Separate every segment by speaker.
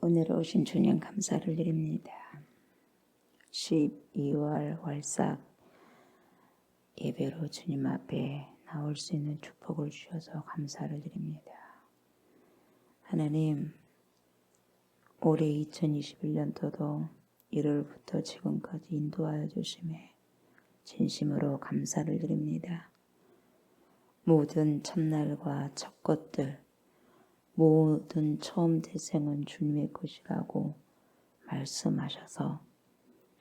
Speaker 1: 오늘 오신 주님 감사를 드립니다. 12월 월삭 예배로 주님 앞에 나올 수 있는 축복을 주셔서 감사를 드립니다. 하나님, 올해 2021년도도 1월부터 지금까지 인도하여 주심에 진심으로 감사를 드립니다. 모든 첫날과 첫 것들, 모든 처음 태생은 주님의 것이라고 말씀하셔서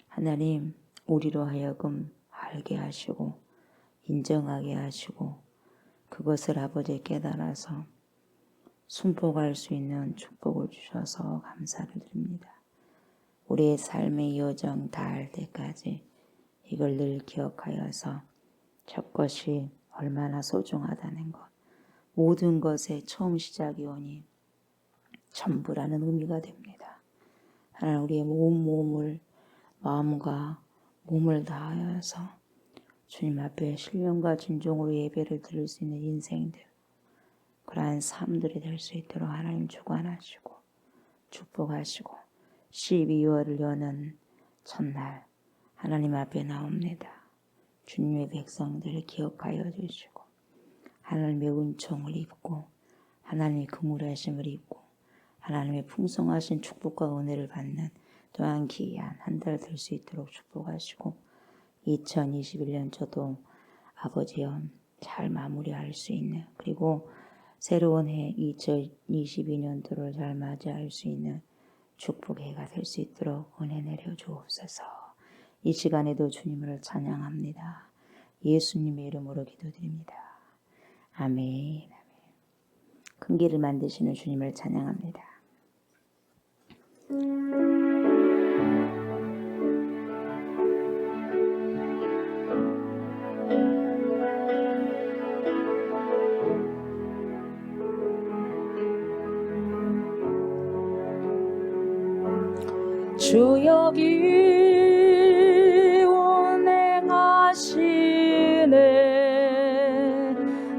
Speaker 1: 하나님, 우리로 하여금 알게 하시고 인정하게 하시고 그것을 아버지 깨달아서 순복할 수 있는 축복을 주셔서 감사를 드립니다. 우리의 삶의 여정 닿을 때까지 이걸 늘 기억하여서 첫 것이 얼마나 소중하다는 것, 모든 것의 처음 시작이 오니 전부라는 의미가 됩니다. 하나님, 우리의 마음과 몸을 다하여서 주님 앞에 신령과 진정으로 예배를 드릴 수 있는 인생들, 그러한 삶들이 될 수 있도록 하나님 주관하시고 축복하시고 12월을 여는 첫날 하나님 앞에 나옵니다. 주님의 백성들을 기억하여 주시고 하나님의 은총을 입고 하나님의 긍휼하심을 입고 하나님의 풍성하신 축복과 은혜를 받는 또한 귀한 한 달 될 수 있도록 축복하시고 2021년 저도 아버지여 잘 마무리할 수 있는, 그리고 새로운 해 2022년도를 잘 맞이할 수 있는 축복의 해가 될 수 있도록 은혜 내려 주옵소서. 이 시간에도 주님을 찬양합니다. 예수님의 이름으로 기도드립니다. 아멘. 큰 길을 만드시는 주님을 찬양합니다. 주 여기 운행하시네.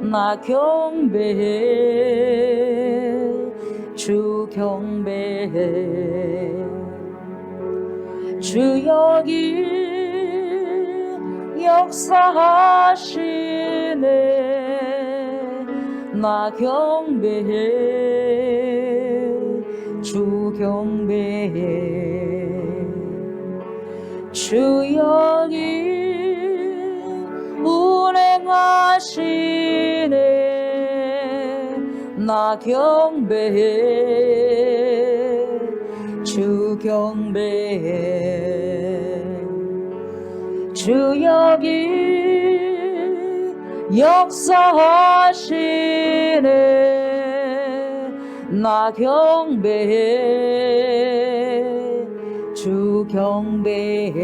Speaker 1: 나 경배해, 주 경배해. 주 여기 역사하시네. 나 경배해, 주 경배해. 주 여기 운행하시네. 나 경배해, 주 경배해. 주 여기 역사하시네. 나 경배해, 주 경배해.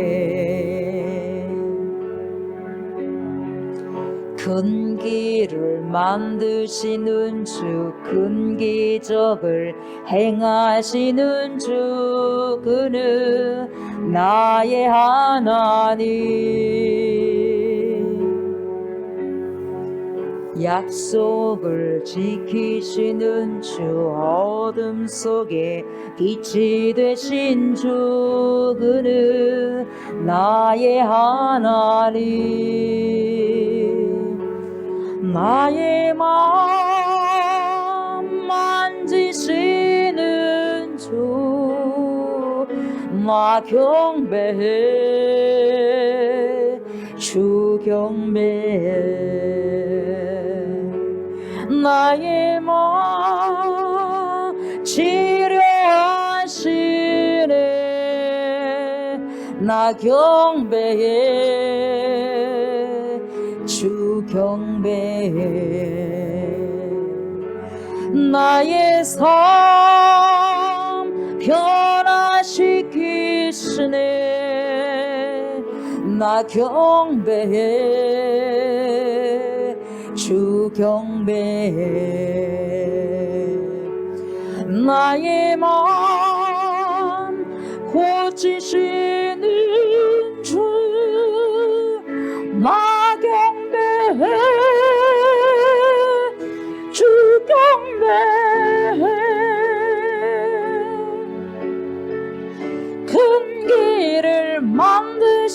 Speaker 1: 큰 길을 만드시는 주, 큰 기적을 행하시는 주, 그는 나의 하나님. 약속을 지키시는 주, 어둠 속에 빛이 되신 주, 그는 나의 하나님. 나의 마음 만지시는 주, 나 경배해, 주 경배해. 나의 마음 치료하시네. 나 경배해, 주 경배해. 나의 삶 변화시키시네. 나 경배해, 주 경배해. 나의 마음 고치시는 주, 나 경배해, 주 경배해.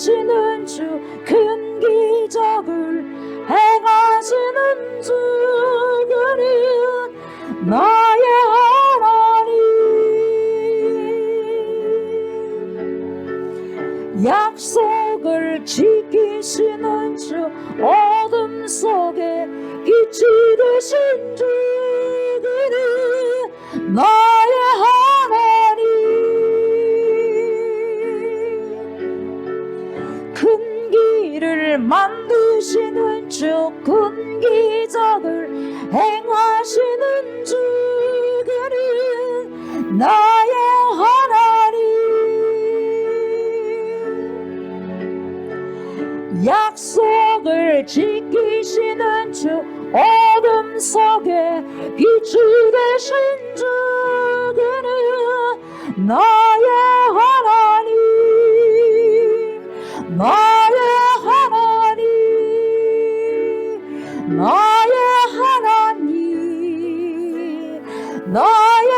Speaker 1: 지키시는 주 큰 기적을 행하시는 주 그는 나의 하나님 약속을 지키시는 주 어둠 속에 빛이 되신 주 그는 나의 하나님 큰 길을 만드시는 주 큰 기적을 행하시는 주 그는 나의 하나님 약속을 지키시는 주 어둠 속에 빛이 되신 주 그는 나의 하나님 나의 하나님 나의 하나님 나의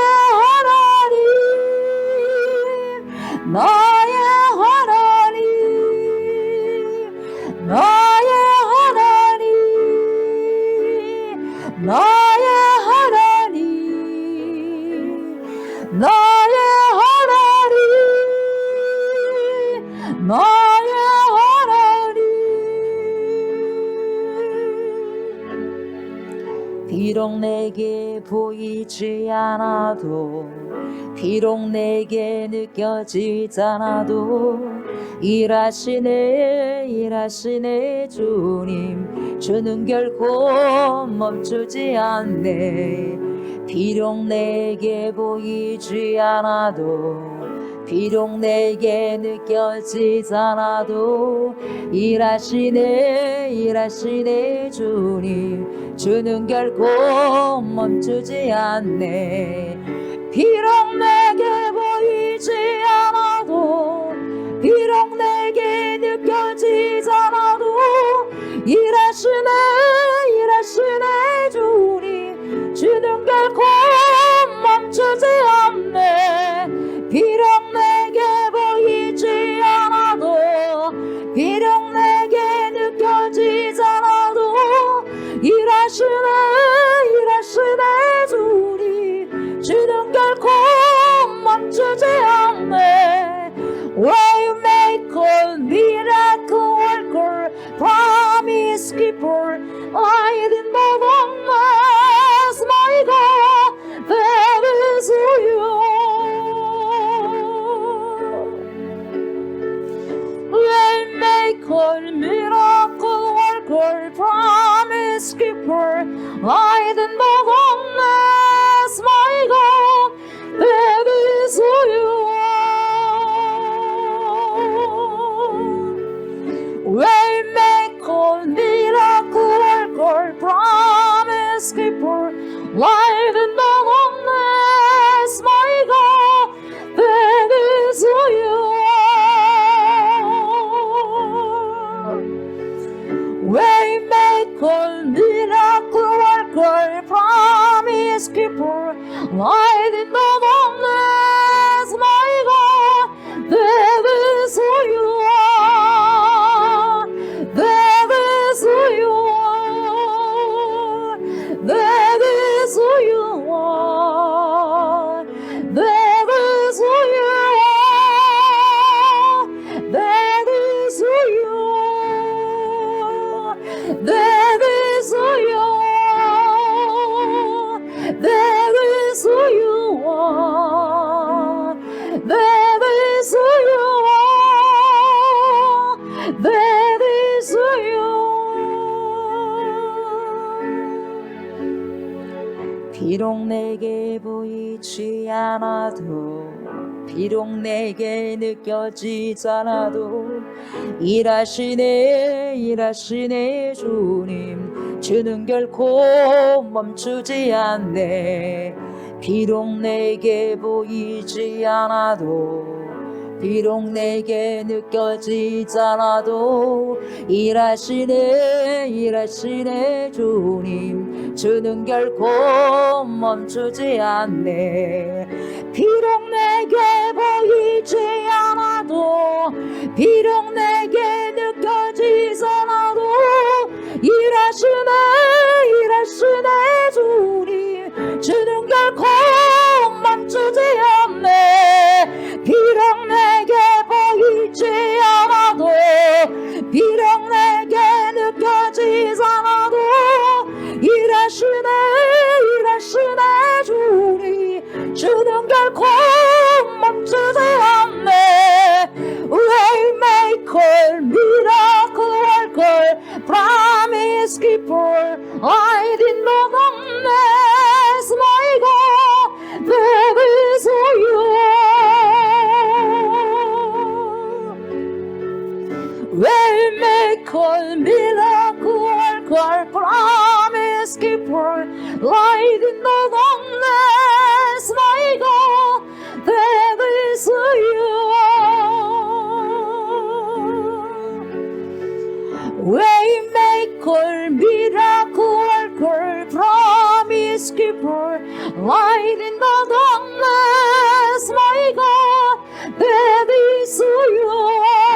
Speaker 1: 하나님 나의 하나님 나의 하나님 나의 하나님 나의 하나님 나의 하나님 비록 내게 보이지 않아도 비록 내게 느껴지지 않아도 일하시네 주님 주는 결코 멈추지 않네 비록 내게 보이지 않아도 비록 내게 느껴지지 않아도 일하시네 주님 주는 결코 멈추지 않네 비록 내게 보이지 않아도 비록 내게 느껴지지 않아도 일하시네 주님 주는 결코 멈추지 않네 비록 내게 보이지 않아도 비록 내게 느껴지지 않아도 일하시네 주님 주는 결코 멈추지 않네 Waymaker, miracle worker, promise keeper, light in the darkness, my God, that is who you are. Waymaker, miracle worker, promise keeper, light in the darkness, my God, that is who you are. Waymaker, miracle worker, promise keeper, light in the darkness, my God, that is who you are. Waymaker, miracle worker, promise keeper, light in the darkness, my God, that is who you are. That is who you are. That is who you are. That is who you are. That is who you are. That is who you are. That is who you are. That is who you are. That is who you are. 비록 내게 보이지 않아도 비록 내게 느껴지지 않아도 일하시네 주님 주는 결코 멈추지 않네 비록 내게 보이지 않아도 비록 내게 느껴지지 않아도 일하시네 주님. 주는 결코 멈추지 않네. 비록 내게 보이지 않아도 비록 내게 느껴지지 않아도 일하시네 주님. 주는 결코 멈추지 않네. 비록 내게 보이지 않아도 비록 내게 느껴지지 않아도 일하시네 주님. 주는 결코 멈추지 않네. Waymaker, miracle worker, promise keeper, light in the darkness, my God, that is who you are. Waymaker, miracle worker, promise keeper, light in the darkness, my God, that is who you are. Waymaker, miracle worker, promise keeper, light in the darkness, my God, that is who you are.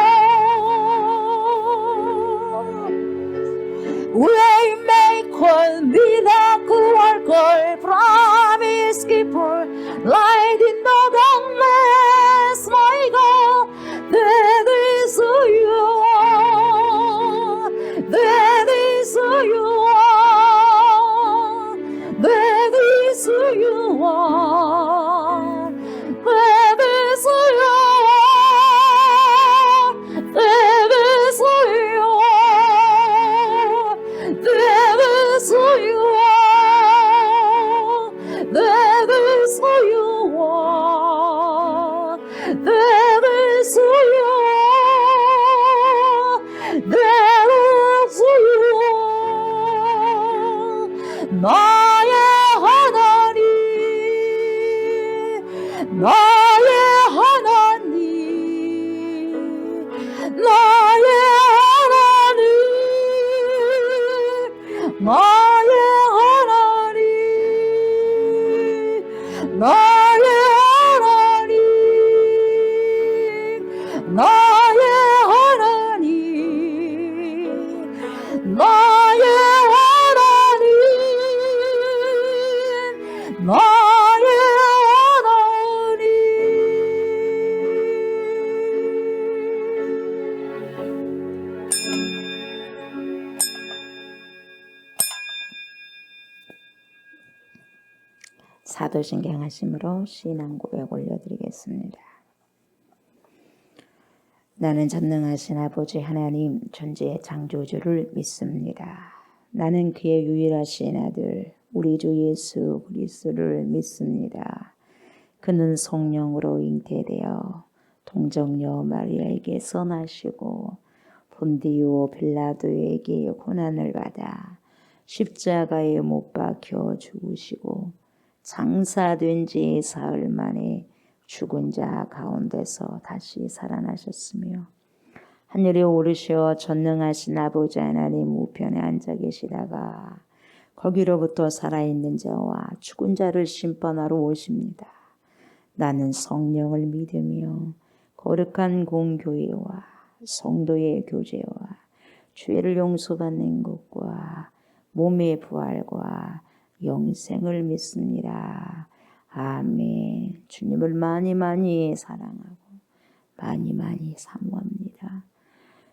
Speaker 1: Waymaker, miracle worker, promise keeper, light in the darkness, my God, that is who you are. That is who you are. That is who you are. That is who you are. That is who you are. That is who you are. That is who you are. That is who you are. That is who you are. 나의 하나님, 나의 하나님, 나의 하나님, 나의 하나님, 나의 하나님, 나의 하나님, 나의 하나님, 나의 하나님. 사도신경 하심으로 신앙 고백 올려드리겠습니다. 나는 전능하신 아버지 하나님 전지의 창조주를 믿습니다. 나는 그의 유일하신 아들 우리 주 예수 그리스도를 믿습니다. 그는 성령으로 잉태되어 동정녀 마리아에게 선하시고 본디오 빌라도에게 고난을 받아 십자가에 못 박혀 죽으시고 장사된 지 사흘 만에 죽은 자 가운데서 다시 살아나셨으며 하늘에 오르시어 전능하신 아버지 하나님 우편에 앉아 계시다가 거기로부터 살아있는 자와 죽은 자를 심판하러 오십니다. 나는 성령을 믿으며 거룩한 공교회와 성도의 교제와 죄를 용서받는 것과 몸의 부활과 영생을 믿습니다. 아멘. 주님을 많이 사랑하고 많이 사모합니다.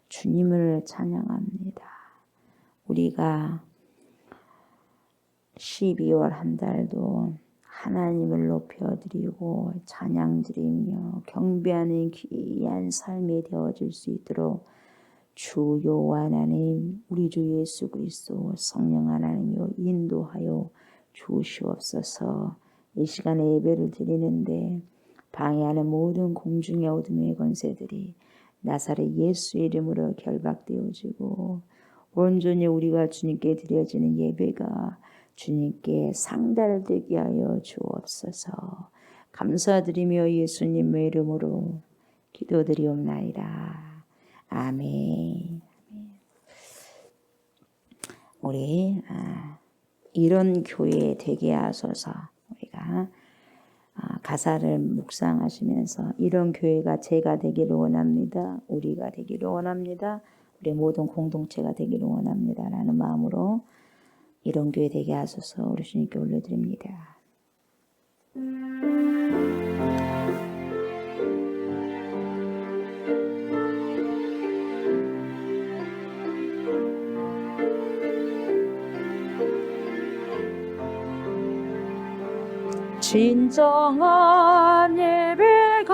Speaker 1: 주님을 찬양합니다. 우리가 12월 한 달도 하나님을 높여드리고 찬양드리며 경배하는 귀한 삶이 되어질 수 있도록 주 여호와 하나님 우리 주 예수 그리스도 성령 하나님이여 인도하여 주시옵소서. 이 시간에 예배를 드리는데 방해하는 모든 공중의 어둠의 권세들이 나사렛 예수 이름으로 결박되어지고 온전히 우리가 주님께 드려지는 예배가 주님께 상달되게 하여 주옵소서. 감사드리며 예수님의 이름으로 기도드리옵나이다. 아멘. 우리 이런 교회 되게 하소서. 우리가 가사를 묵상하시면서 이런 교회가 제가 되기를 원합니다. 우리가 되기를 원합니다. 우리 모든 공동체가 되기를 원합니다. 라는 마음으로 이런 교회 되게 하소서 우리 주님께 올려드립니다. 진정한 예배가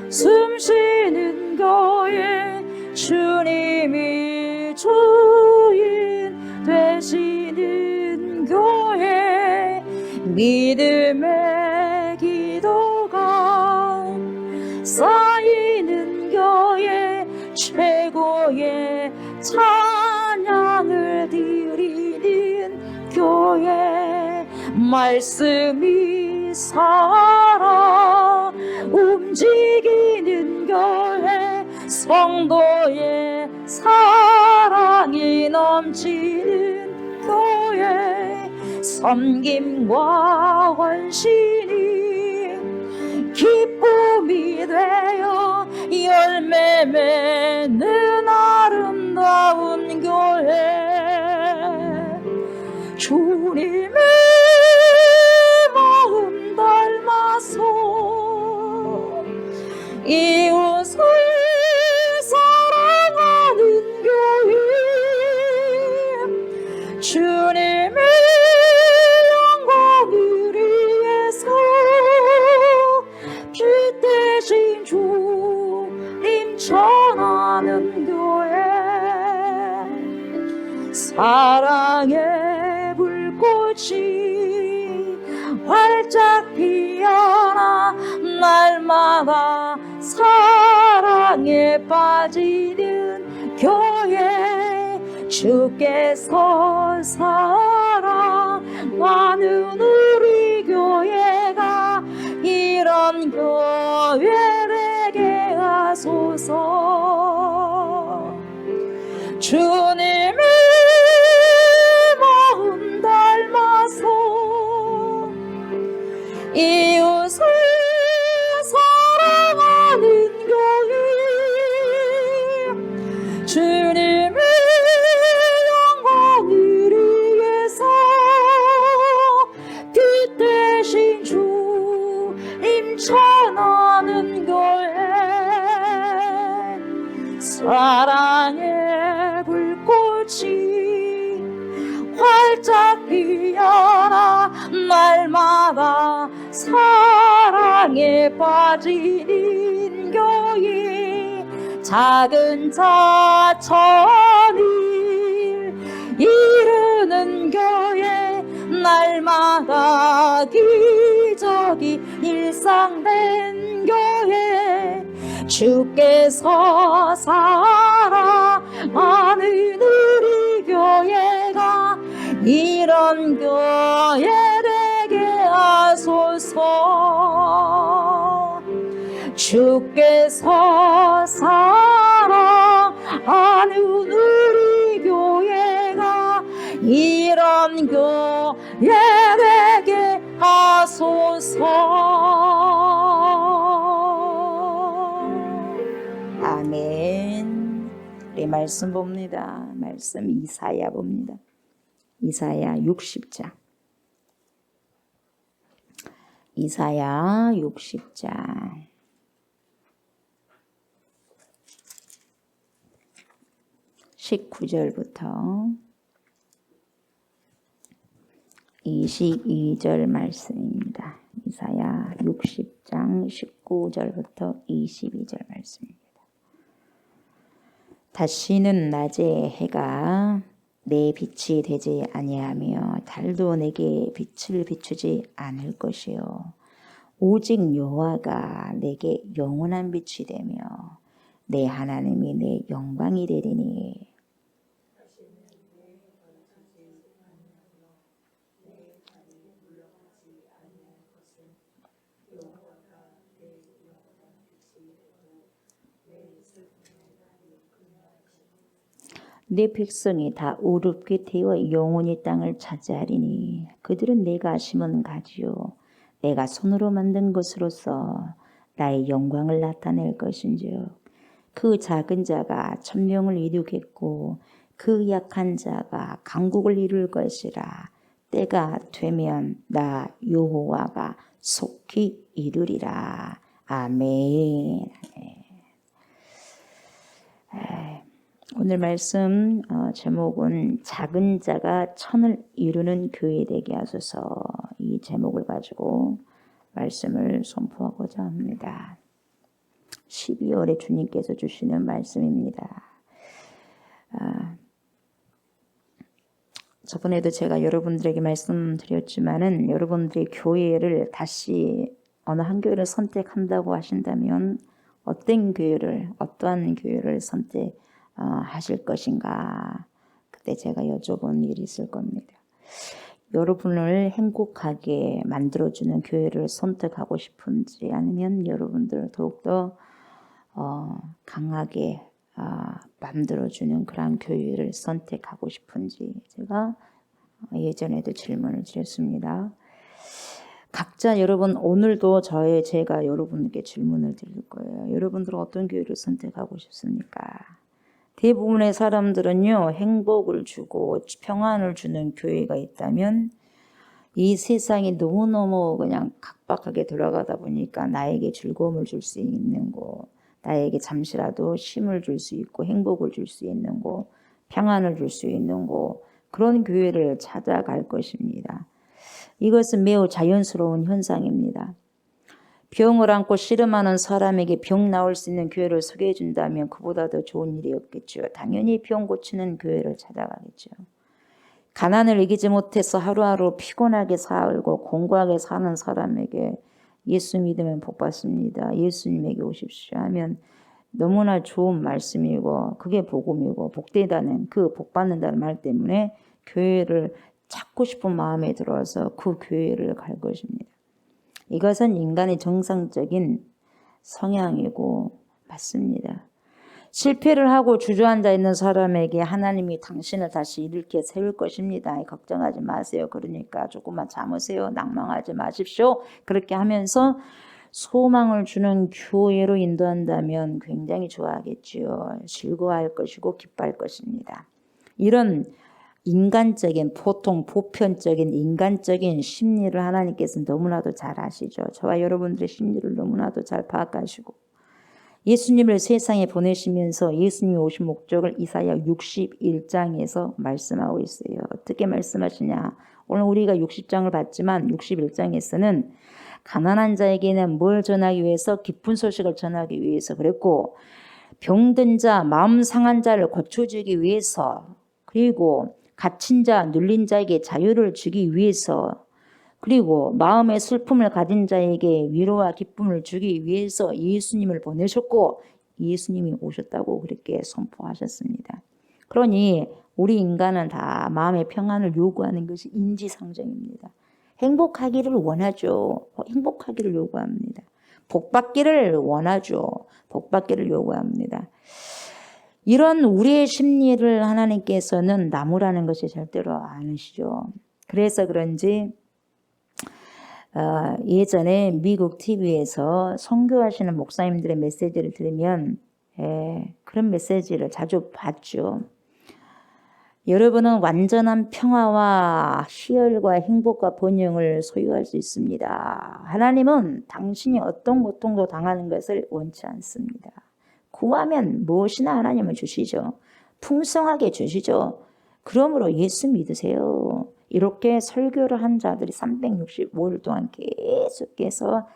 Speaker 1: 숨쉬는 교회 주님이 주인 되시는 교회 믿음의 기도가 쌓이는 교회 최고의 찬양을 드리는 교회 말씀이 살아 움직이는 교회 성도의 사랑이 넘치는 교회 섬김과 헌신이 기쁨이 되어 열매 맺는 아름다운 교회 주님의 마음 닮아서 이웃을 사랑하는 교회 주님의 영광을 위해서 빛 대신 주님 전하는 교회 사랑의 불꽃이 활짝 피어나 날마다 사랑에 빠지는 교회 주께서 사랑하는 우리 교회가 이런 교회 되게 하소서 주님의 마음 닮아서 이웃을 사랑하는 교회 주님의 영광을 위해서 빛 대신 주님 전하는 교회 사랑의 불꽃이 활짝 피어나 날마다 사랑에 빠지는 교회 작은 자천을 이루는 교회 날마다 기적이 일상된 교회 주께서 사랑하는 우리 교회가 이런 교회 되게 하소서 주께서 사랑하는 우리 교회가 이런 교회 되게 하소서. 아멘. 우리 말씀 봅니다. 말씀 이사야 봅니다. 이사야 60장. 이사야 60장. 19절부터 22절 말씀입니다. 이사야 60장 19절부터 22절 말씀입니다. 다시는 낮에 해가 내 빛이 되지 아니하며 달도 내게 빛을 비추지 않을 것이요 오직 여호와가 내게 영원한 빛이 되며 내 하나님이 내 영광이 되리니 내 백성이 다 어렵게 되어 영원히 땅을 차지하리니 그들은 내가 심은 가지요 내가 손으로 만든 것으로서 나의 영광을 나타낼 것인지요 그 작은 자가 천명을 이루겠고 그 약한 자가 강국을 이룰 것이라 때가 되면 나 여호와가 속히 이루리라. 아멘. 오늘 말씀 제목은 작은 자가 천을 이루는 교회 되게 하소서. 이 제목을 가지고 말씀을 선포하고자 합니다. 12월에 주님께서 주시는 말씀입니다. 저번에도 제가 여러분들에게 말씀드렸지만은 여러분들이 교회를 다시 어느 한 교회를 선택한다고 하신다면 어떠한 교회를 선택하실 것인가 그때 제가 여쭤본 일이 있을 겁니다. 여러분을 행복하게 만들어주는 교회를 선택하고 싶은지 아니면 여러분들을 더욱더 강하게 만들어주는 그런 교회를 선택하고 싶은지 제가 예전에도 질문을 드렸습니다. 각자 여러분 오늘도 제가 여러분께 질문을 드릴 거예요. 여러분들은 어떤 교회를 선택하고 싶습니까? 대부분의 사람들은요 행복을 주고 평안을 주는 교회가 있다면 이 세상이 너무너무 그냥 각박하게 돌아가다 보니까 나에게 즐거움을 줄 수 있는 곳 나에게 잠시라도 쉼을 줄 수 있고 행복을 줄 수 있는 곳, 평안을 줄 수 있는 곳 그런 교회를 찾아갈 것입니다. 이것은 매우 자연스러운 현상입니다. 병을 안고 씨름하는 사람에게 병 나을 수 있는 교회를 소개해 준다면 그보다 더 좋은 일이 없겠죠. 당연히 병 고치는 교회를 찾아가겠죠. 가난을 이기지 못해서 하루하루 피곤하게 살고 공고하게 사는 사람에게 예수 믿으면 복 받습니다. 예수님에게 오십시오 하면 너무나 좋은 말씀이고 그게 복음이고 복되다는 그 복 받는다는 말 때문에 교회를 찾고 싶은 마음에 들어서 그 교회를 갈 것입니다. 이것은 인간의 정상적인 성향이고 맞습니다. 실패를 하고 주저앉아 있는 사람에게 하나님이 당신을 다시 일으켜 세울 것입니다. 걱정하지 마세요. 그러니까 조금만 참으세요. 낭망하지 마십시오. 그렇게 하면서 소망을 주는 교회로 인도한다면 굉장히 좋아하겠지요. 즐거워할 것이고 기뻐할 것입니다. 이런 인간적인 보편적인 인간적인 심리를 하나님께서 너무나도 잘 아시죠. 저와 여러분들의 심리를 너무나도 잘 파악하시고 예수님을 세상에 보내시면서 예수님이 오신 목적을 이사야 61장에서 말씀하고 있어요. 어떻게 말씀하시냐. 오늘 우리가 60장을 봤지만 61장에서는 가난한 자에게는 뭘 전하기 위해서 기쁜 소식을 전하기 위해서 그랬고 병든 자 마음 상한 자를 고쳐주기 위해서 그리고 갇힌 자 눌린 자에게 자유를 주기 위해서 그리고 마음의 슬픔을 가진 자에게 위로와 기쁨을 주기 위해서 예수님을 보내셨고 예수님이 오셨다고 그렇게 선포하셨습니다. 그러니 우리 인간은 다 마음의 평안을 요구하는 것이 인지상정입니다. 행복하기를 원하죠. 행복하기를 요구합니다. 복받기를 원하죠. 복받기를 요구합니다. 이런 우리의 심리를 하나님께서는 나무라는 것이 절대로 아니시죠. 그래서 그런지 예전에 미국 TV에서 선교하시는 목사님들의 메시지를 들으면 그런 메시지를 자주 봤죠. 여러분은 완전한 평화와 희열과 행복과 번영을 소유할 수 있습니다. 하나님은 당신이 어떤 고통도 당하는 것을 원치 않습니다. 구하면 무엇이나 하나님은 주시죠. 풍성하게 주시죠. 그러므로 예수 믿으세요. 이렇게 설교를 한 자들이 365일 동안 계속해서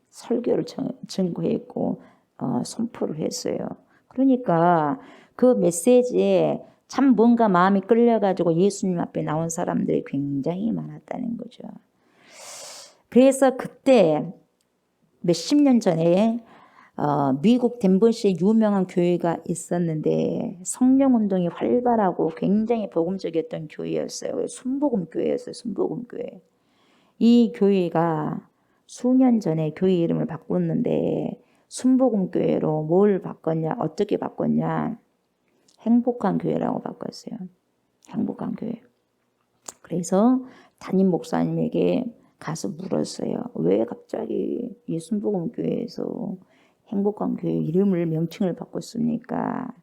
Speaker 1: 설교를 증거했고 선포를 했어요. 그러니까 그 메시지에 참 뭔가 마음이 끌려가지고 예수님 앞에 나온 사람들이 굉장히 많았다는 거죠. 그래서 그때 몇십 년 전에 미국 덴버시에 유명한 교회가 있었는데 성령운동이 활발하고 굉장히 복음적이었던 교회였어요. 순복음교회였어요. 순복음교회. 이 교회가 수년 전에 교회 이름을 바꿨는데 순복음교회로 뭘 바꿨냐 어떻게 바꿨냐 행복한 교회라고 바꿨어요. 행복한 교회. 그래서 담임 목사님에게 가서 물었어요. 왜 갑자기 이 순복음교회에서 행복한 교회 이름을 명칭을 바꿨습니까?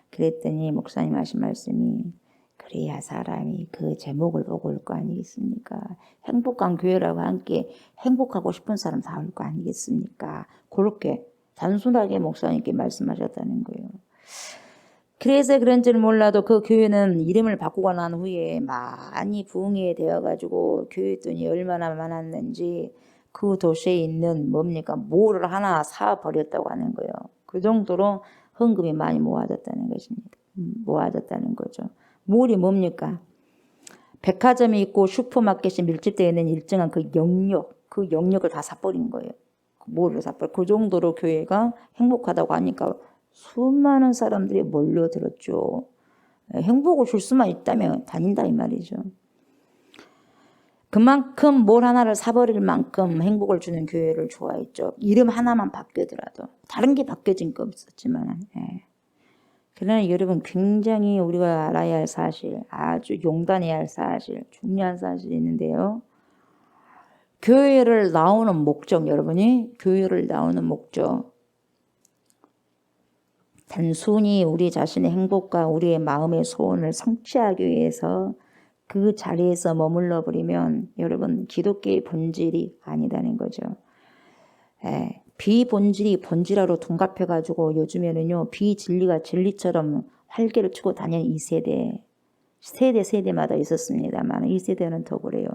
Speaker 1: 그랬더니 목사님 하신 말씀이 그래야 사람이 그 제목을 보고 올 거 아니겠습니까? 행복한 교회라고 함께 행복하고 싶은 사람 다 올 거 아니겠습니까? 그렇게 단순하게 목사님께 말씀하셨다는 거예요. 그래서 그런지는 몰라도 그 교회는 이름을 바꾸고 난 후에 많이 부흥이 되어가지고 교회 돈이 얼마나 많았는지 그 도시에 있는 뭡니까 몰을 하나 사버렸다고 하는 거예요. 그 정도로 헌금이 많이 모아졌다는 것입니다. 모아졌다는 거죠. 몰이 뭡니까? 백화점이 있고 슈퍼마켓이 밀집되어 있는 일정한 그 영역을 다 사버린 거예요. 몰을 사버려. 그 정도로 교회가 행복하다고 하니까 수많은 사람들이 몰려들었죠. 행복을 줄 수만 있다면 다닌다 이 말이죠. 그만큼 뭘 하나를 사버릴 만큼 행복을 주는 교회를 좋아했죠. 이름 하나만 바뀌더라도 다른 게 바뀌어진 거 없었지만. 그러나 여러분 굉장히 우리가 알아야 할 사실, 아주 용단해야 할 사실, 중요한 사실이 있는데요. 교회를 나오는 목적, 여러분이 교회를 나오는 목적. 단순히 우리 자신의 행복과 우리의 마음의 소원을 성취하기 위해서 그 자리에서 머물러 버리면 여러분 기독교의 본질이 아니다는 거죠. 비본질이 본질하로 둔갑해가지고 요즘에는요 비진리가 진리처럼 활개를 치고 다니는 이 세대마다 있었습니다만 이 세대는 더 그래요.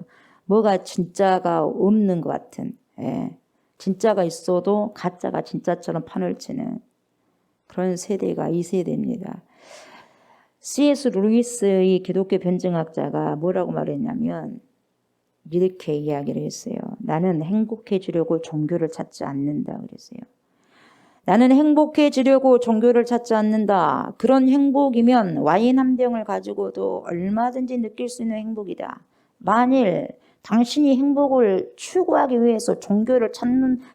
Speaker 1: 뭐가 진짜가 없는 것 같은, 진짜가 있어도 가짜가 진짜처럼 판을 치는 그런 세대가 이 세대입니다. C.S. 루이스의 기독교 변증학자가 뭐라고 말했냐면 이렇게 이야기를 했어요. 나는 행복해지려고 종교를 찾지 않는다 그랬어요. 나는 행복해지려고 종교를 찾지 않는다. 그런 행복이면 와인 한 병을 가지고도 얼마든지 느낄 수 있는 행복이다. 만일 당신이 행복을 추구하기 위해서 종교를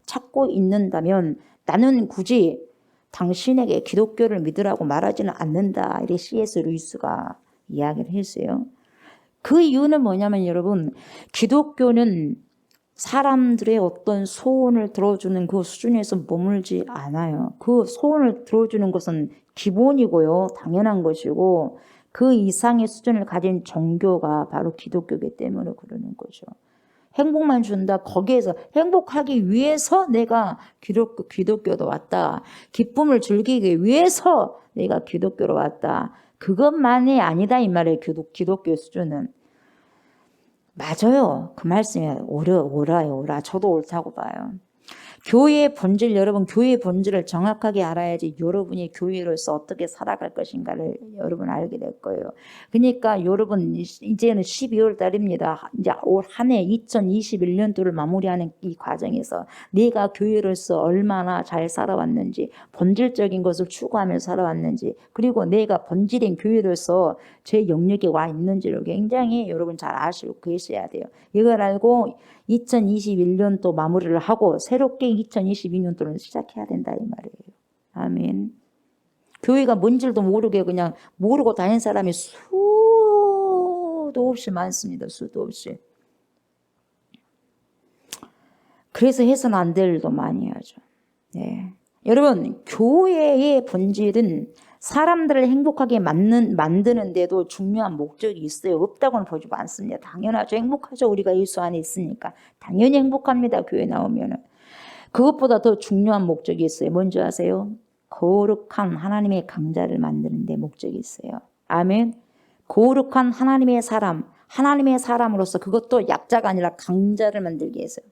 Speaker 1: 찾고 있는다면 나는 굳이 당신에게 기독교를 믿으라고 말하지는 않는다. 이렇게 C.S. 루이스가 이야기를 했어요. 그 이유는 뭐냐면 여러분 기독교는 사람들의 어떤 소원을 들어주는 그 수준에서 머물지 않아요. 그 소원을 들어주는 것은 기본이고요. 당연한 것이고 그 이상의 수준을 가진 종교가 바로 기독교이기 때문에 그러는 거죠. 행복만 준다. 거기에서 행복하기 위해서 내가 기독교도 왔다. 기쁨을 즐기기 위해서 내가 기독교로 왔다. 그것만이 아니다 이 말이에요. 기독교 수준은. 맞아요. 그 말씀이 옳아요. 저도 옳다고 봐요. 교회의 본질, 여러분 교회의 본질을 정확하게 알아야지 여러분이 교회로서 어떻게 살아갈 것인가를 여러분 알게 될 거예요. 그러니까 여러분 이제는 12월 달입니다. 이제 올 한 해 2021년도를 마무리하는 이 과정에서 내가 교회로서 얼마나 잘 살아왔는지 본질적인 것을 추구하며 살아왔는지 그리고 내가 본질인 교회로서 제 영역에 와 있는지를 굉장히 여러분 잘 아시고 계셔야 돼요. 이걸 알고 2021년도 마무리를 하고 새롭게 2022년도를 시작해야 된다 이 말이에요. 아멘. 교회가 뭔지도 모르게 그냥 모르고 다니는 사람이 수도 없이 많습니다. 수도 없이. 그래서 해서는 안 될 일도 많이 하죠. 네. 여러분 교회의 본질은 사람들을 행복하게 만드는 데도 중요한 목적이 있어요. 없다고는 보지 않습니다. 당연하죠. 행복하죠. 우리가 예수 안에 있으니까. 당연히 행복합니다. 교회 나오면은. 그것보다 더 중요한 목적이 있어요. 뭔지 아세요? 거룩한 하나님의 강자를 만드는 데 목적이 있어요. 아멘. 거룩한 하나님의 사람으로서 그것도 약자가 아니라 강자를 만들기 위해서요.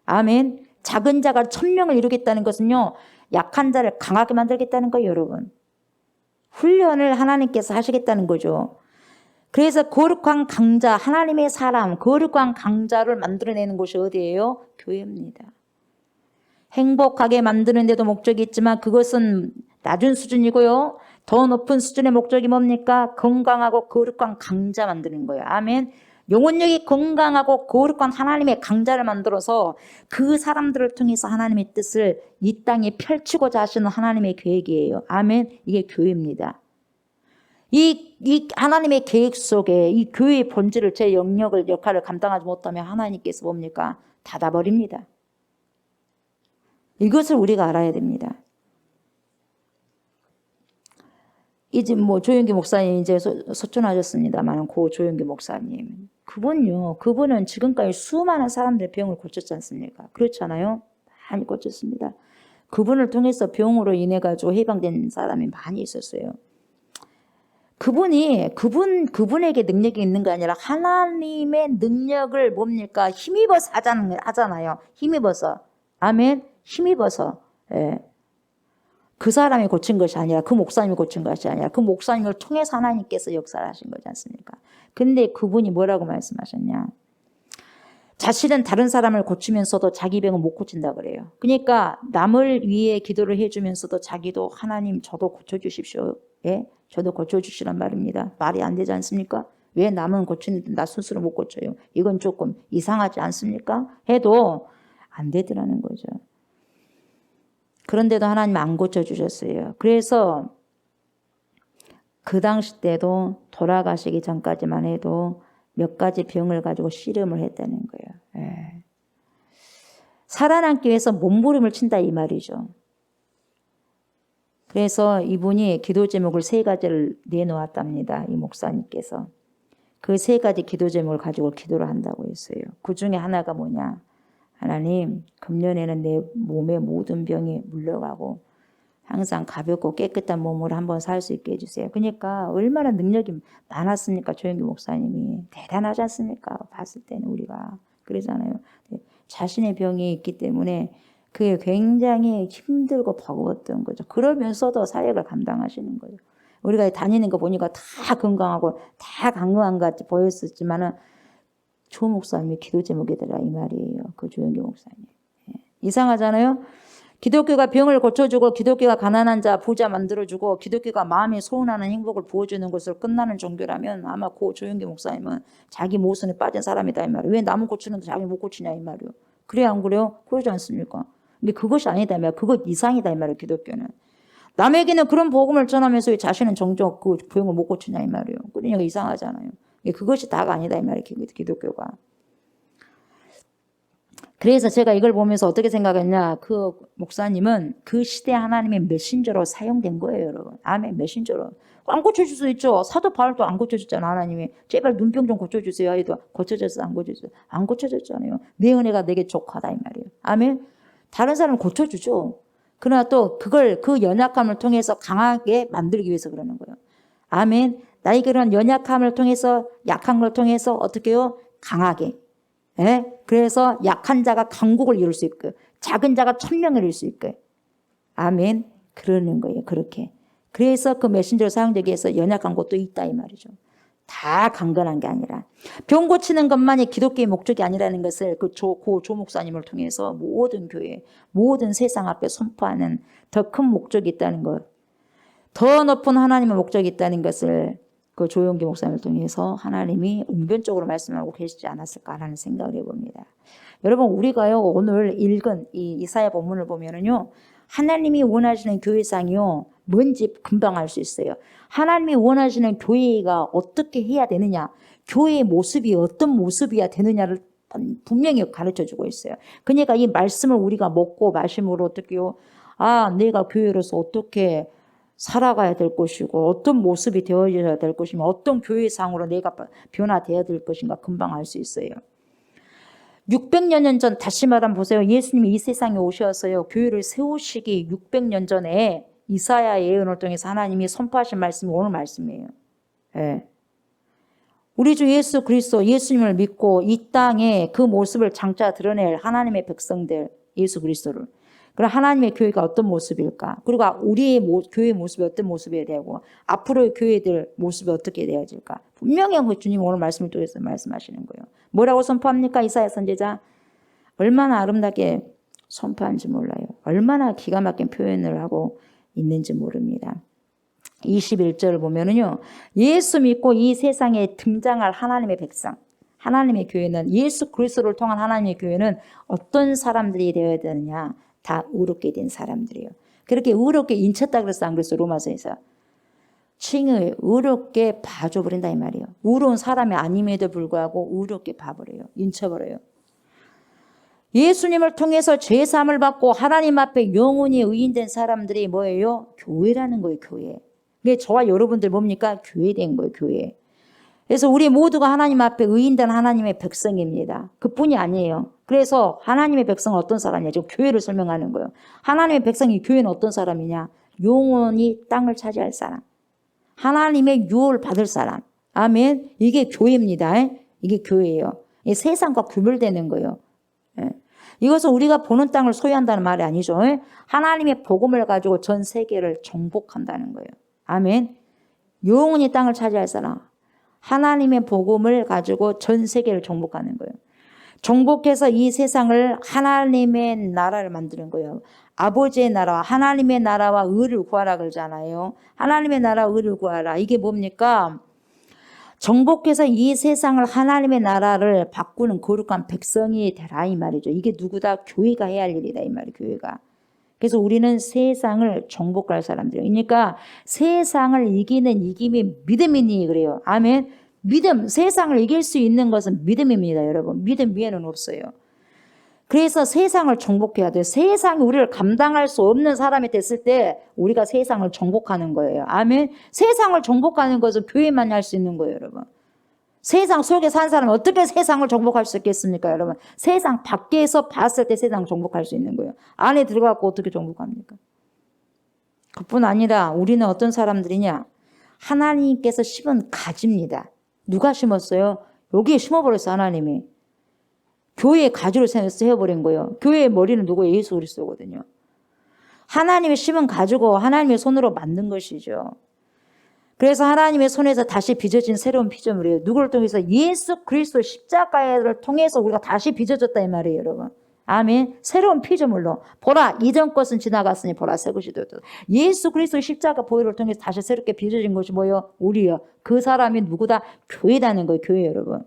Speaker 1: 아멘. 작은 자가 1000명을 이루겠다는 것은요. 약한 자를 강하게 만들겠다는 거예요. 여러분. 훈련을 하나님께서 하시겠다는 거죠. 그래서 거룩한 강자, 하나님의 사람, 거룩한 강자를 만들어내는 곳이 어디예요? 교회입니다. 행복하게 만드는 데도 목적이 있지만 그것은 낮은 수준이고요. 더 높은 수준의 목적이 뭡니까? 건강하고 거룩한 강자 만드는 거예요. 아멘. 영혼력이 건강하고 거룩한 하나님의 강자를 만들어서 그 사람들을 통해서 하나님의 뜻을 이 땅에 펼치고자 하시는 하나님의 계획이에요. 아멘. 이게 교회입니다. 이 하나님의 계획 속에 이 교회의 본질을 제 역할을 감당하지 못하면 하나님께서 뭡니까? 닫아버립니다. 이것을 우리가 알아야 됩니다. 이제 뭐 조영기 목사님 이제 소천하셨습니다만 고 조영기 목사님 그분은 지금까지 수많은 사람들의 병을 고쳤지 않습니까? 그렇잖아요. 많이 고쳤습니다. 그분을 통해서 병으로 인해 가지고 해방된 사람이 많이 있었어요. 그분에게 능력이 있는 게 아니라 하나님의 능력을 뭡니까? 힘입어서 하잖아요. 힘입어서. 아멘. 힘입어서. 예. 그 사람이 고친 것이 아니라 그 목사님이 고친 것이 아니라 그 목사님을 통해서 하나님께서 역사를 하신 거지 않습니까? 근데 그분이 뭐라고 말씀하셨냐? 자신은 다른 사람을 고치면서도 자기 병은 못 고친다 그래요. 그러니까 남을 위해 기도를 해주면서도 자기도 하나님 저도 고쳐주십시오. 예? 저도 고쳐주시란 말입니다. 말이 안 되지 않습니까? 왜 남은 고치는데 나 스스로 못 고쳐요? 이건 조금 이상하지 않습니까? 해도 안 되더라는 거죠. 그런데도 하나님 안 고쳐주셨어요. 그래서 그 당시 때도 돌아가시기 전까지만 해도 몇 가지 병을 가지고 씨름을 했다는 거예요. 예. 살아남기 위해서 몸부림을 친다 이 말이죠. 그래서 이분이 기도 제목을 3가지를 내놓았답니다. 이 목사님께서. 그 3가지 기도 제목을 가지고 기도를 한다고 했어요. 그 중에 하나가 뭐냐. 하나님, 금년에는 내 몸의 모든 병이 물러가고 항상 가볍고 깨끗한 몸으로 한번 살 수 있게 해주세요. 그러니까 얼마나 능력이 많았습니까? 조영기 목사님이. 대단하지 않습니까? 봤을 때는 우리가. 그러잖아요. 자신의 병이 있기 때문에 그게 굉장히 힘들고 버거웠던 거죠. 그러면서도 사역을 감당하시는 거죠. 우리가 다니는 거 보니까 다 건강하고 다 강건한 것 같이 보였었지만은 조 목사님이 기도 제목이더라 이 말이에요. 그 조영기 목사님. 예. 이상하잖아요. 기독교가 병을 고쳐주고 기독교가 가난한 자 부자 만들어주고 기독교가 마음에 소원하는 행복을 부어주는 것으로 끝나는 종교라면 아마 고 조영기 목사님은 자기 모순에 빠진 사람이다 이 말이에요. 왜 남은 고치는데 자기 못 고치냐 이 말이에요. 그래요 안 그래요? 그러지 않습니까? 근데 그것이 아니다 이 말이에요. 그것 이상이다 이 말이에요. 기독교는. 남에게는 그런 복음을 전하면서 왜 자신은 정적 그 병을 못 고치냐 이 말이에요. 그러니까 이상하잖아요. 그것이 다가 아니다 이 말이에요. 기독교가. 그래서 제가 이걸 보면서 어떻게 생각했냐. 그 목사님은 그 시대 하나님의 메신저로 사용된 거예요. 여러분. 아멘. 메신저로. 안 고쳐줄 수 있죠. 사도 바울도 안 고쳐줬잖아. 하나님이. 제발 눈병 좀 고쳐주세요. 해도 고쳐졌어. 안 고쳐졌어. 안 고쳐졌잖아요. 내 은혜가 내게 족하다 이 말이에요. 아멘. 다른 사람은 고쳐주죠. 그러나 또 그걸 그 연약함을 통해서 강하게 만들기 위해서 그러는 거예요. 아멘. 나의 그런 연약함을 통해서 약한 걸 통해서 어떻게 해요? 강하게. 예? 그래서 약한 자가 강국을 이룰 수 있고 작은 자가 천명을 이룰 수 있고 아멘. 그러는 거예요. 그렇게. 그래서 그 메신저를 사용되기 위해서 연약한 것도 있다 이 말이죠. 다 강건한 게 아니라 병 고치는 것만이 기독교의 목적이 아니라는 것을 그 조 목사님을 통해서 모든 교회 모든 세상 앞에 선포하는 더 큰 목적이 있다는 것, 더 높은 하나님의 목적이 있다는 것을 그 조영기 목사님을 통해서 하나님이 웅변적으로 말씀하고 계시지 않았을까라는 생각을 해봅니다. 여러분 우리가요 오늘 읽은 이 이사야 본문을 보면은요 하나님이 원하시는 교회상이요 뭔지 금방 알 수 있어요. 하나님이 원하시는 교회가 어떻게 해야 되느냐, 교회의 모습이 어떤 모습이야 되느냐를 분명히 가르쳐주고 있어요. 그러니까 이 말씀을 우리가 먹고 마심으로 어떻게요? 아, 내가 교회로서 어떻게 살아가야 될 것이고 어떤 모습이 되어야 될 것이며 어떤 교회상으로 내가 변화되어야 될 것인가 금방 알 수 있어요. 600년 전 다시 말하면 보세요. 예수님이 이 세상에 오셔서요. 교회를 세우시기 600년 전에 이사야의 예언을 통해서 하나님이 선포하신 말씀이 오늘 말씀이에요. 예. 우리 주 예수 그리스도 예수님을 믿고 이 땅에 그 모습을 장차 드러낼 하나님의 백성들 예수 그리스도를 그럼 하나님의 교회가 어떤 모습일까? 그리고 우리의 교회의 모습이 어떤 모습이어야 되고 앞으로의 교회들 모습이 어떻게 되어질까? 분명히 주님 오늘 말씀을 통해서 말씀하시는 거예요. 뭐라고 선포합니까? 이사야 선지자. 얼마나 아름답게 선포한지 몰라요. 얼마나 기가 막힌 표현을 하고 있는지 모릅니다. 21절을 보면은요. 예수 믿고 이 세상에 등장할 하나님의 백성. 하나님의 교회는 예수 그리스도를 통한 하나님의 교회는 어떤 사람들이 되어야 되느냐? 다 의롭게 된 사람들이에요. 그렇게 의롭게 인쳤다 그랬어 안 그랬어? 로마서에서. 칭을 의롭게 봐줘버린다 이 말이에요. 의로운 사람이 아님에도 불구하고 의롭게 봐버려요. 인쳐버려요. 예수님을 통해서 죄사함을 받고 하나님 앞에 영원히 의인된 사람들이 뭐예요? 교회라는 거예요. 교회. 이게 저와 여러분들 뭡니까? 교회 된 거예요. 교회. 그래서 우리 모두가 하나님 앞에 의인된 하나님의 백성입니다. 그뿐이 아니에요. 그래서 하나님의 백성은 어떤 사람이냐? 지금 교회를 설명하는 거예요. 하나님의 백성이 교회는 어떤 사람이냐? 영원히 땅을 차지할 사람. 하나님의 유업을 받을 사람. 아멘. 이게 교회입니다. 이게 교회예요. 이 세상과 구별되는 거예요. 이것은 우리가 보는 땅을 소유한다는 말이 아니죠. 하나님의 복음을 가지고 전 세계를 정복한다는 거예요. 아멘. 영원히 땅을 차지할 사람. 하나님의 복음을 가지고 전 세계를 정복하는 거예요. 정복해서 이 세상을 하나님의 나라를 만드는 거예요. 아버지의 나라와 하나님의 나라와 의를 구하라 그러잖아요. 하나님의 나라와 의를 구하라. 이게 뭡니까? 정복해서 이 세상을 하나님의 나라를 바꾸는 거룩한 백성이 되라 이 말이죠. 이게 누구다? 교회가 해야 할 일이다 이 말이에요. 교회가. 그래서 우리는 세상을 정복할 사람들이에요. 그러니까 세상을 이기는 이김이 믿음이니 그래요. 아멘. 믿음, 세상을 이길 수 있는 것은 믿음입니다, 여러분. 믿음 위에는 없어요. 그래서 세상을 정복해야 돼요. 세상이 우리를 감당할 수 없는 사람이 됐을 때 우리가 세상을 정복하는 거예요. 아멘. 세상을 정복하는 것은 교회만이 할 수 있는 거예요, 여러분. 세상 속에 산 사람은 어떻게 세상을 정복할 수 있겠습니까, 여러분? 세상 밖에서 봤을 때 세상을 정복할 수 있는 거예요. 안에 들어가고 어떻게 정복합니까? 그뿐 아니라 우리는 어떤 사람들이냐? 하나님께서 심은 가지입니다. 누가 심었어요? 여기에 심어버렸어요, 하나님이. 교회의 가지로 세워버린 거예요. 교회의 머리는 누구예요? 예수 그리스도거든요. 하나님의 심은 가지고 하나님의 손으로 만든 것이죠. 그래서 하나님의 손에서 다시 빚어진 새로운 피조물이에요. 누구를 통해서? 예수 그리스도 십자가를 통해서 우리가 다시 빚어졌다 이 말이에요, 여러분. 아멘. 새로운 피조물로. 보라, 이전 것은 지나갔으니 보라, 새 것이 되었다. 예수 그리스도 십자가 보혈을 통해서 다시 새롭게 빚어진 것이 뭐예요? 우리요. 그 사람이 누구다? 교회라는 거예요, 교회 여러분.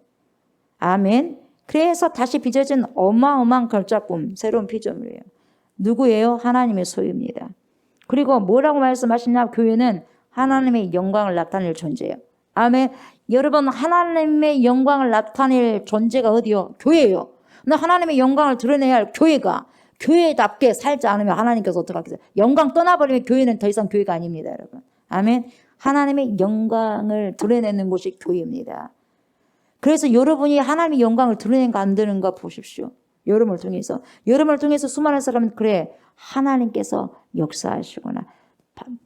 Speaker 1: 아멘. 그래서 다시 빚어진 어마어마한 걸작품, 새로운 피조물이에요. 누구예요? 하나님의 소유입니다. 그리고 뭐라고 말씀하시냐? 교회는 하나님의 영광을 나타낼 존재예요. 아멘. 여러분, 하나님의 영광을 나타낼 존재가 어디요? 교회예요. 근데 하나님의 영광을 드러내야 할 교회가 교회답게 살지 않으면 하나님께서 어떻게 하겠어요? 영광 떠나버리면 교회는 더 이상 교회가 아닙니다, 여러분. 아멘. 하나님의 영광을 드러내는 곳이 교회입니다. 그래서 여러분이 하나님의 영광을 드러내는가 안 드러내는가 보십시오. 여러분을 통해서 수많은 사람은 그래, 하나님께서 역사하시구나.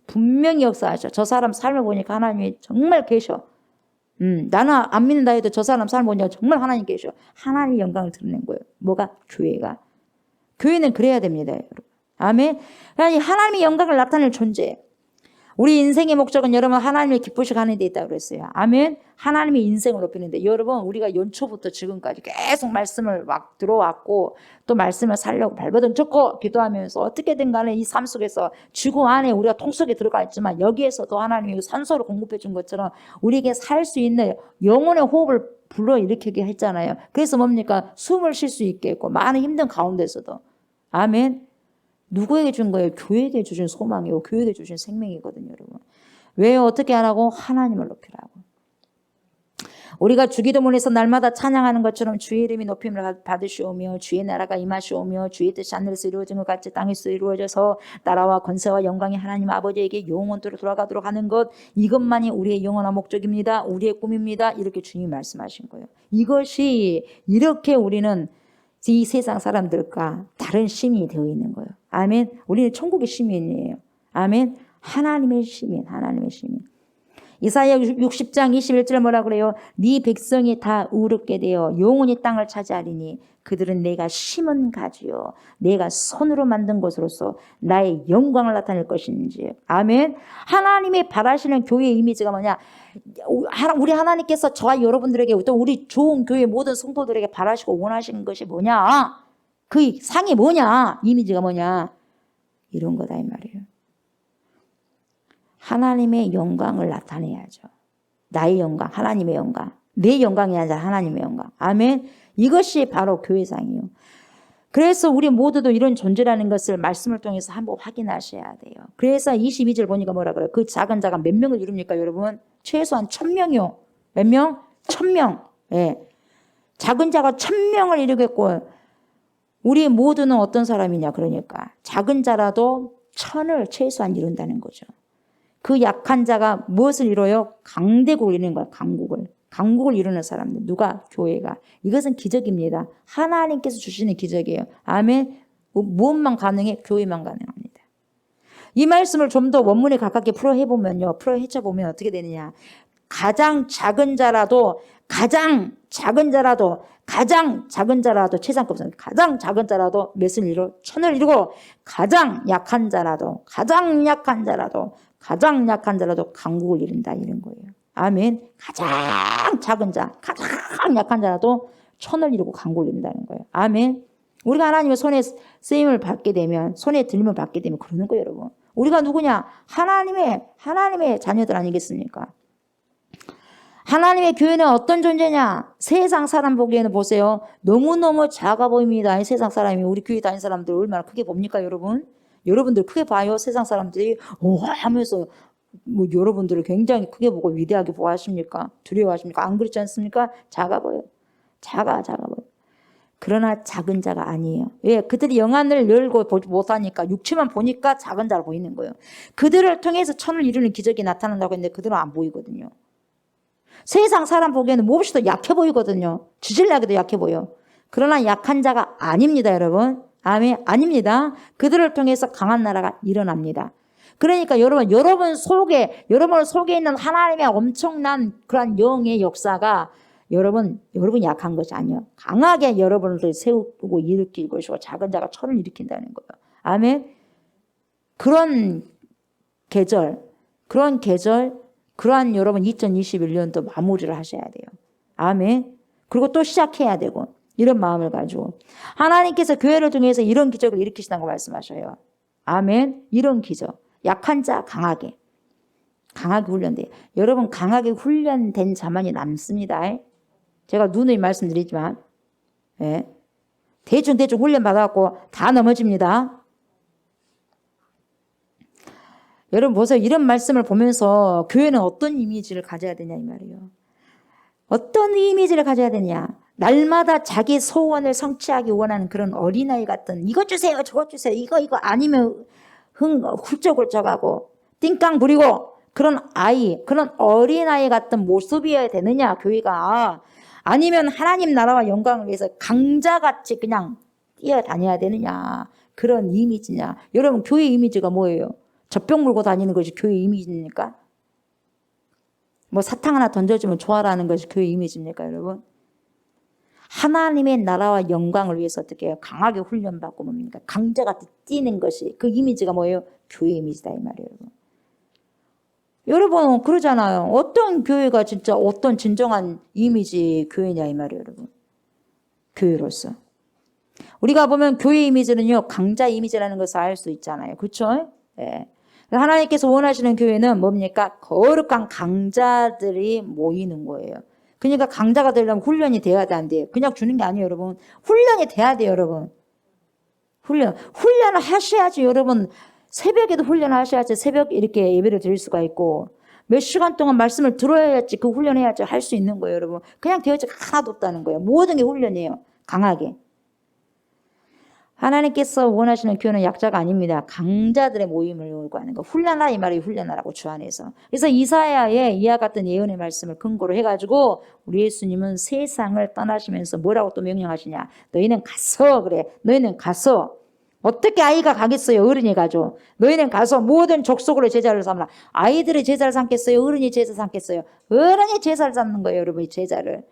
Speaker 1: 분명히 역사하셔. 저 사람 삶을 보니까 하나님이 정말 계셔. 나는 안 믿는다 해도 저 사람 삶을 보니까 정말 하나님 계셔. 하나님의 영광을 드러낸 거예요. 뭐가? 교회가. 교회는 그래야 됩니다, 여러분. 아멘. 그러니까 하나님의 영광을 나타낼 존재. 우리 인생의 목적은 여러분 하나님을 기쁘시게 하는 데 있다고 그랬어요. 아멘. 하나님의 인생을 높이는데 여러분 우리가 연초부터 지금까지 계속 말씀을 막 들어왔고 또 말씀을 살려고 발버둥 쳤고 기도하면서 어떻게든 간에 이 삶 속에서 지구 안에 우리가 통 속에 들어가 있지만 여기에서도 하나님이 산소를 공급해 준 것처럼 우리에게 살 수 있는 영혼의 호흡을 불러일으키게 했잖아요. 그래서 뭡니까? 숨을 쉴 수 있게 했고 많은 힘든 가운데서도. 아멘. 누구에게 준 거예요? 교회에게 주신 소망이고 교회에게 주신 생명이거든요, 여러분. 왜 어떻게 하라고? 하나님을 높이라고. 우리가 주기도문에서 날마다 찬양하는 것처럼 주의 이름이 높임을 받으시오며 주의 나라가 임하시오며 주의 뜻이 하늘에서 이루어진 것 같이 땅에서 이루어져서 나라와 권세와 영광이 하나님 아버지에게 영원토록 돌아가도록 하는 것, 이것만이 우리의 영원한 목적입니다. 우리의 꿈입니다. 이렇게 주님이 말씀하신 거예요. 이것이 이렇게 우리는 이 세상 사람들과 다른 시민이 되어 있는 거예요. 아멘. 우리는 천국의 시민이에요. 아멘. 하나님의 시민, 하나님의 시민. 이사야 60장 21절 뭐라 그래요? 네 백성이 다 의롭게 되어 영원히 땅을 차지하리니 그들은 내가 심은 가지요 내가 손으로 만든 것으로서 나의 영광을 나타낼 것인지. 아멘. 하나님이 바라시는 교회의 이미지가 뭐냐? 우리 하나님께서 저와 여러분들에게 또 우리 좋은 교회 모든 성도들에게 바라시고 원하시는 것이 뭐냐? 그 상이 뭐냐? 이미지가 뭐냐? 이런 거다 이 말이에요. 하나님의 영광을 나타내야죠. 나의 영광, 하나님의 영광. 내 영광이 아니라 하나님의 영광. 아멘. 이것이 바로 교회상이에요. 그래서 우리 모두도 이런 존재라는 것을 말씀을 통해서 한번 확인하셔야 돼요. 그래서 22절 보니까 뭐라 그래요? 그 작은 자가 몇 명을 이룹니까, 여러분? 최소한 1000명이요. 몇 명? 1000명. 예. 작은 자가 1000명을 이루겠고, 우리 모두는 어떤 사람이냐, 그러니까. 작은 자라도 1000을 최소한 이룬다는 거죠. 그 약한 자가 무엇을 이뤄요? 강대국을 이루는 거예요, 강국을. 강국을 이루는 사람들. 누가? 교회가. 이것은 기적입니다. 하나님께서 주시는 기적이에요. 아멘. 무엇만 가능해? 교회만 가능합니다. 이 말씀을 좀 더 원문에 가깝게 풀어해보면요. 풀어헤쳐보면 어떻게 되느냐. 가장 작은 자라도 최상급선 가장 작은 자라도 몇을 이루고 1000을 이루고 가장 약한 자라도 강국을 이룬다 이런 거예요. 아멘. 가장 작은 자, 가장 약한 자라도 1000을 이루고 강국을 이룬다는 거예요. 아멘. 우리가 하나님의 손에 쓰임을 받게 되면, 손에 들림을 받게 되면 그러는 거예요, 여러분. 우리가 누구냐? 하나님의 자녀들 아니겠습니까? 하나님의 교회는 어떤 존재냐? 세상 사람 보기에는 보세요. 너무너무 작아 보입니다. 이 세상 사람이 우리 교회 다니는 사람들 얼마나 크게 봅니까, 여러분? 여러분들 크게 봐요. 세상 사람들이 하면서 뭐 여러분들을 굉장히 크게 보고 위대하게 보아하십니까? 두려워하십니까? 안 그렇지 않습니까? 작아 보여. 작아 보여. 그러나 작은 자가 아니에요. 왜? 그들이 영안을 열고 보지 못하니까 육체만 보니까 작은 자로 보이는 거예요. 그들을 통해서 1000을 이루는 기적이 나타난다고 했는데 그들은 안 보이거든요. 세상 사람 보기에는 몹시 더 약해 보이거든요. 지질나게도 약해 보여. 그러나 약한 자가 아닙니다, 여러분. 아멘. 아닙니다. 그들을 통해서 강한 나라가 일어납니다. 그러니까 여러분 속에 있는 하나님의 엄청난 그런 영의 역사가 여러분 약한 것이 아니에요. 강하게 여러분을 세우고 일으킬 것이고 작은 자가 1000을 일으킨다는 거예요. 아멘. 그런 계절, 그러한 여러분 2021년도 마무리를 하셔야 돼요. 아멘. 그리고 또 시작해야 되고 이런 마음을 가지고 하나님께서 교회를 통해서 이런 기적을 일으키신다고 말씀하셔요. 아멘. 이런 기적. 약한 자 강하게 훈련돼요. 여러분 강하게 훈련된 자만이 남습니다. 제가 누누이 말씀드리지만 대충 훈련 받아갖고 다 넘어집니다. 여러분 보세요. 이런 말씀을 보면서 교회는 어떤 이미지를 가져야 되냐 이 말이에요. 어떤 이미지를 가져야 되냐. 날마다 자기 소원을 성취하기 원하는 그런 어린아이 같은 이것 주세요 저것 주세요 이거 아니면 훌쩍훌쩍하고 띵깡 부리고 그런 어린아이 같은 모습이어야 되느냐 교회가. 아니면 하나님 나라와 영광을 위해서 강자같이 그냥 뛰어다녀야 되느냐. 그런 이미지냐. 여러분 교회 이미지가 뭐예요? 젖병 물고 다니는 것이 교회 이미지입니까? 뭐 사탕 하나 던져주면 좋아라는 것이 교회 이미지입니까, 여러분? 하나님의 나라와 영광을 위해서 어떻게 해요? 강하게 훈련받고 뭡니까? 강자같이 뛰는 것이 그 이미지가 뭐예요? 교회 이미지다 이 말이에요. 여러분 그러잖아요. 어떤 교회가 진짜 어떤 진정한 이미지 교회냐 이 말이에요, 여러분. 교회로서. 우리가 보면 교회 이미지는요, 강자 이미지라는 것을 알 수 있잖아요. 그렇죠? 예. 하나님께서 원하시는 교회는 뭡니까? 거룩한 강자들이 모이는 거예요. 그러니까 강자가 되려면 훈련이 돼야 돼, 안 돼요? 그냥 주는 게 아니에요, 여러분. 훈련이 돼야 돼요, 여러분. 훈련을 하셔야지, 여러분. 새벽에도 훈련을 하셔야지 새벽 이렇게 예배를 드릴 수가 있고 몇 시간 동안 말씀을 들어야지 그 훈련해야지 할 수 있는 거예요, 여러분. 그냥 되어지가 하나도 없다는 거예요. 모든 게 훈련이에요. 강하게. 하나님께서 원하시는 교회는 약자가 아닙니다. 강자들의 모임을 요구하는 거. 훈련하라 이 말이 훈련하라고 주 안에서. 그래서 이사야의 이와 같은 예언의 말씀을 근거로 해가지고 우리 예수님은 세상을 떠나시면서 뭐라고 또 명령하시냐. 너희는 가서 그래. 너희는 가서. 어떻게 아이가 가겠어요? 어른이 가죠. 너희는 가서 모든 족속으로 제자를 삼라. 아이들이 제자를 삼겠어요? 어른이 제자 삼겠어요? 어른이 제자를 삼는 거예요, 여러분. 제자를.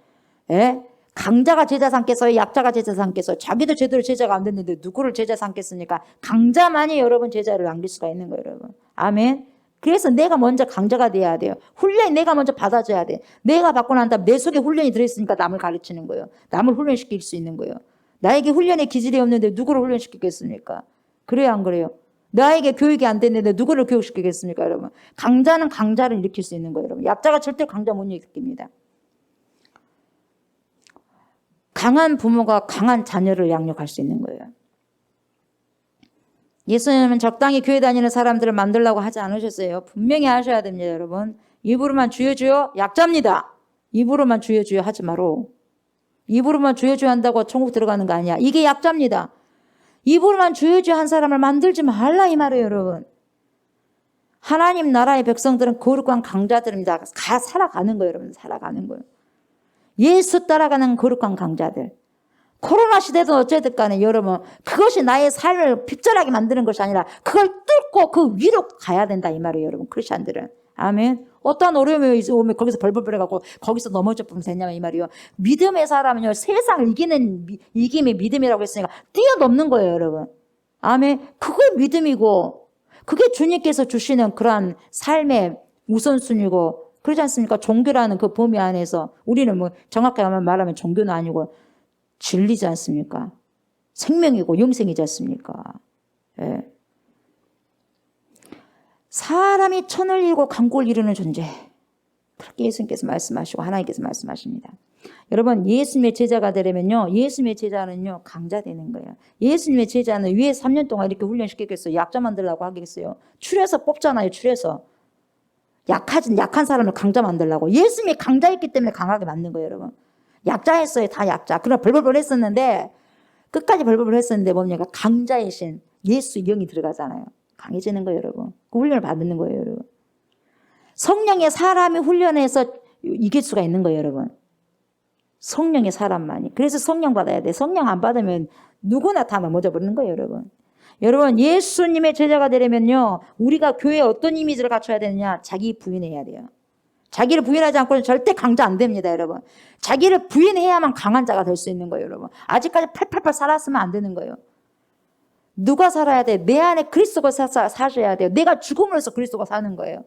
Speaker 1: 예? 강자가 제자 삼겠어요? 약자가 제자 삼겠어요? 자기도 제대로 제자가 안 됐는데 누구를 제자 삼겠습니까? 강자만이 여러분 제자를 남길 수가 있는 거예요, 여러분. 아멘. 그래서 내가 먼저 강자가 돼야 돼요. 훈련이 내가 먼저 받아줘야 돼. 내가 받고 난 다음에 내 속에 훈련이 들어있으니까 남을 가르치는 거예요. 남을 훈련시킬 수 있는 거예요. 나에게 훈련의 기질이 없는데 누구를 훈련시키겠습니까? 그래요, 안 그래요? 나에게 교육이 안 됐는데 누구를 교육시키겠습니까, 여러분? 강자는 강자를 일으킬 수 있는 거예요, 여러분. 약자가 절대 강자 못 일으킵니다. 강한 부모가 강한 자녀를 양육할 수 있는 거예요. 예수님은 적당히 교회 다니는 사람들을 만들려고 하지 않으셨어요. 분명히 하셔야 됩니다, 여러분. 입으로만 주여 주여 약자입니다. 입으로만 주여 주여 하지 마로. 입으로만 주여 주여 한다고 천국 들어가는 거 아니야. 이게 약자입니다. 입으로만 주여 주여 한 사람을 만들지 말라 이 말이에요, 여러분. 하나님 나라의 백성들은 거룩한 강자들입니다. 살아가는 거예요, 여러분. 살아가는 거예요. 예수 따라가는 거룩한 강자들. 코로나 시대도 어쨌든 간에 여러분, 그것이 나의 삶을 핍절하게 만드는 것이 아니라 그걸 뚫고 그 위로 가야 된다 이 말이에요, 여러분. 크리스찬들은. 아멘. 어떤 어려움이 오면 거기서 벌벌 해갖고 거기서 넘어져 보면 되냐면 이 말이요. 믿음의 사람은요, 세상을 이기는 이김이 믿음이라고 했으니까 뛰어넘는 거예요, 여러분. 아멘. 그게 믿음이고 그게 주님께서 주시는 그러한 삶의 우선순위고 그러지 않습니까? 종교라는 그 범위 안에서 우리는 뭐 정확하게 말하면 종교는 아니고 진리지 않습니까? 생명이고 영생이지 않습니까? 예. 사람이 천을 이루고 강국을 이루는 존재. 그렇게 예수님께서 말씀하시고 하나님께서 말씀하십니다. 여러분, 예수님의 제자가 되려면요, 예수님의 제자는요, 강자 되는 거예요. 예수님의 제자는 위에 3년 동안 이렇게 훈련시키겠어요. 약자 만들려고 하겠어요. 추려서 뽑잖아요, 추려서. 약한 사람을 강자 만들려고. 예수님이 강자였기 때문에 강하게 만든 거예요, 여러분. 약자였어요, 다 약자. 그러나 벌벌벌 했었는데, 끝까지 벌벌벌 했었는데 뭡니까? 강자의 신, 예수 영이 들어가잖아요. 강해지는 거예요, 여러분. 그 훈련을 받는 거예요, 여러분. 성령의 사람이 훈련해서 이길 수가 있는 거예요, 여러분. 성령의 사람만이. 그래서 성령 받아야 돼. 성령 안 받으면 누구나 다 넘어져 버리는 거예요, 여러분. 여러분, 예수님의 제자가 되려면요, 우리가 교회에 어떤 이미지를 갖춰야 되느냐? 자기 부인해야 돼요. 자기를 부인하지 않고는 절대 강자 안 됩니다, 여러분. 자기를 부인해야만 강한 자가 될 수 있는 거예요, 여러분. 아직까지 팔팔팔 살았으면 안 되는 거예요. 누가 살아야 돼? 내 안에 그리스도가 사셔야 돼요. 내가 죽음으로써 그리스도가 사는 거예요.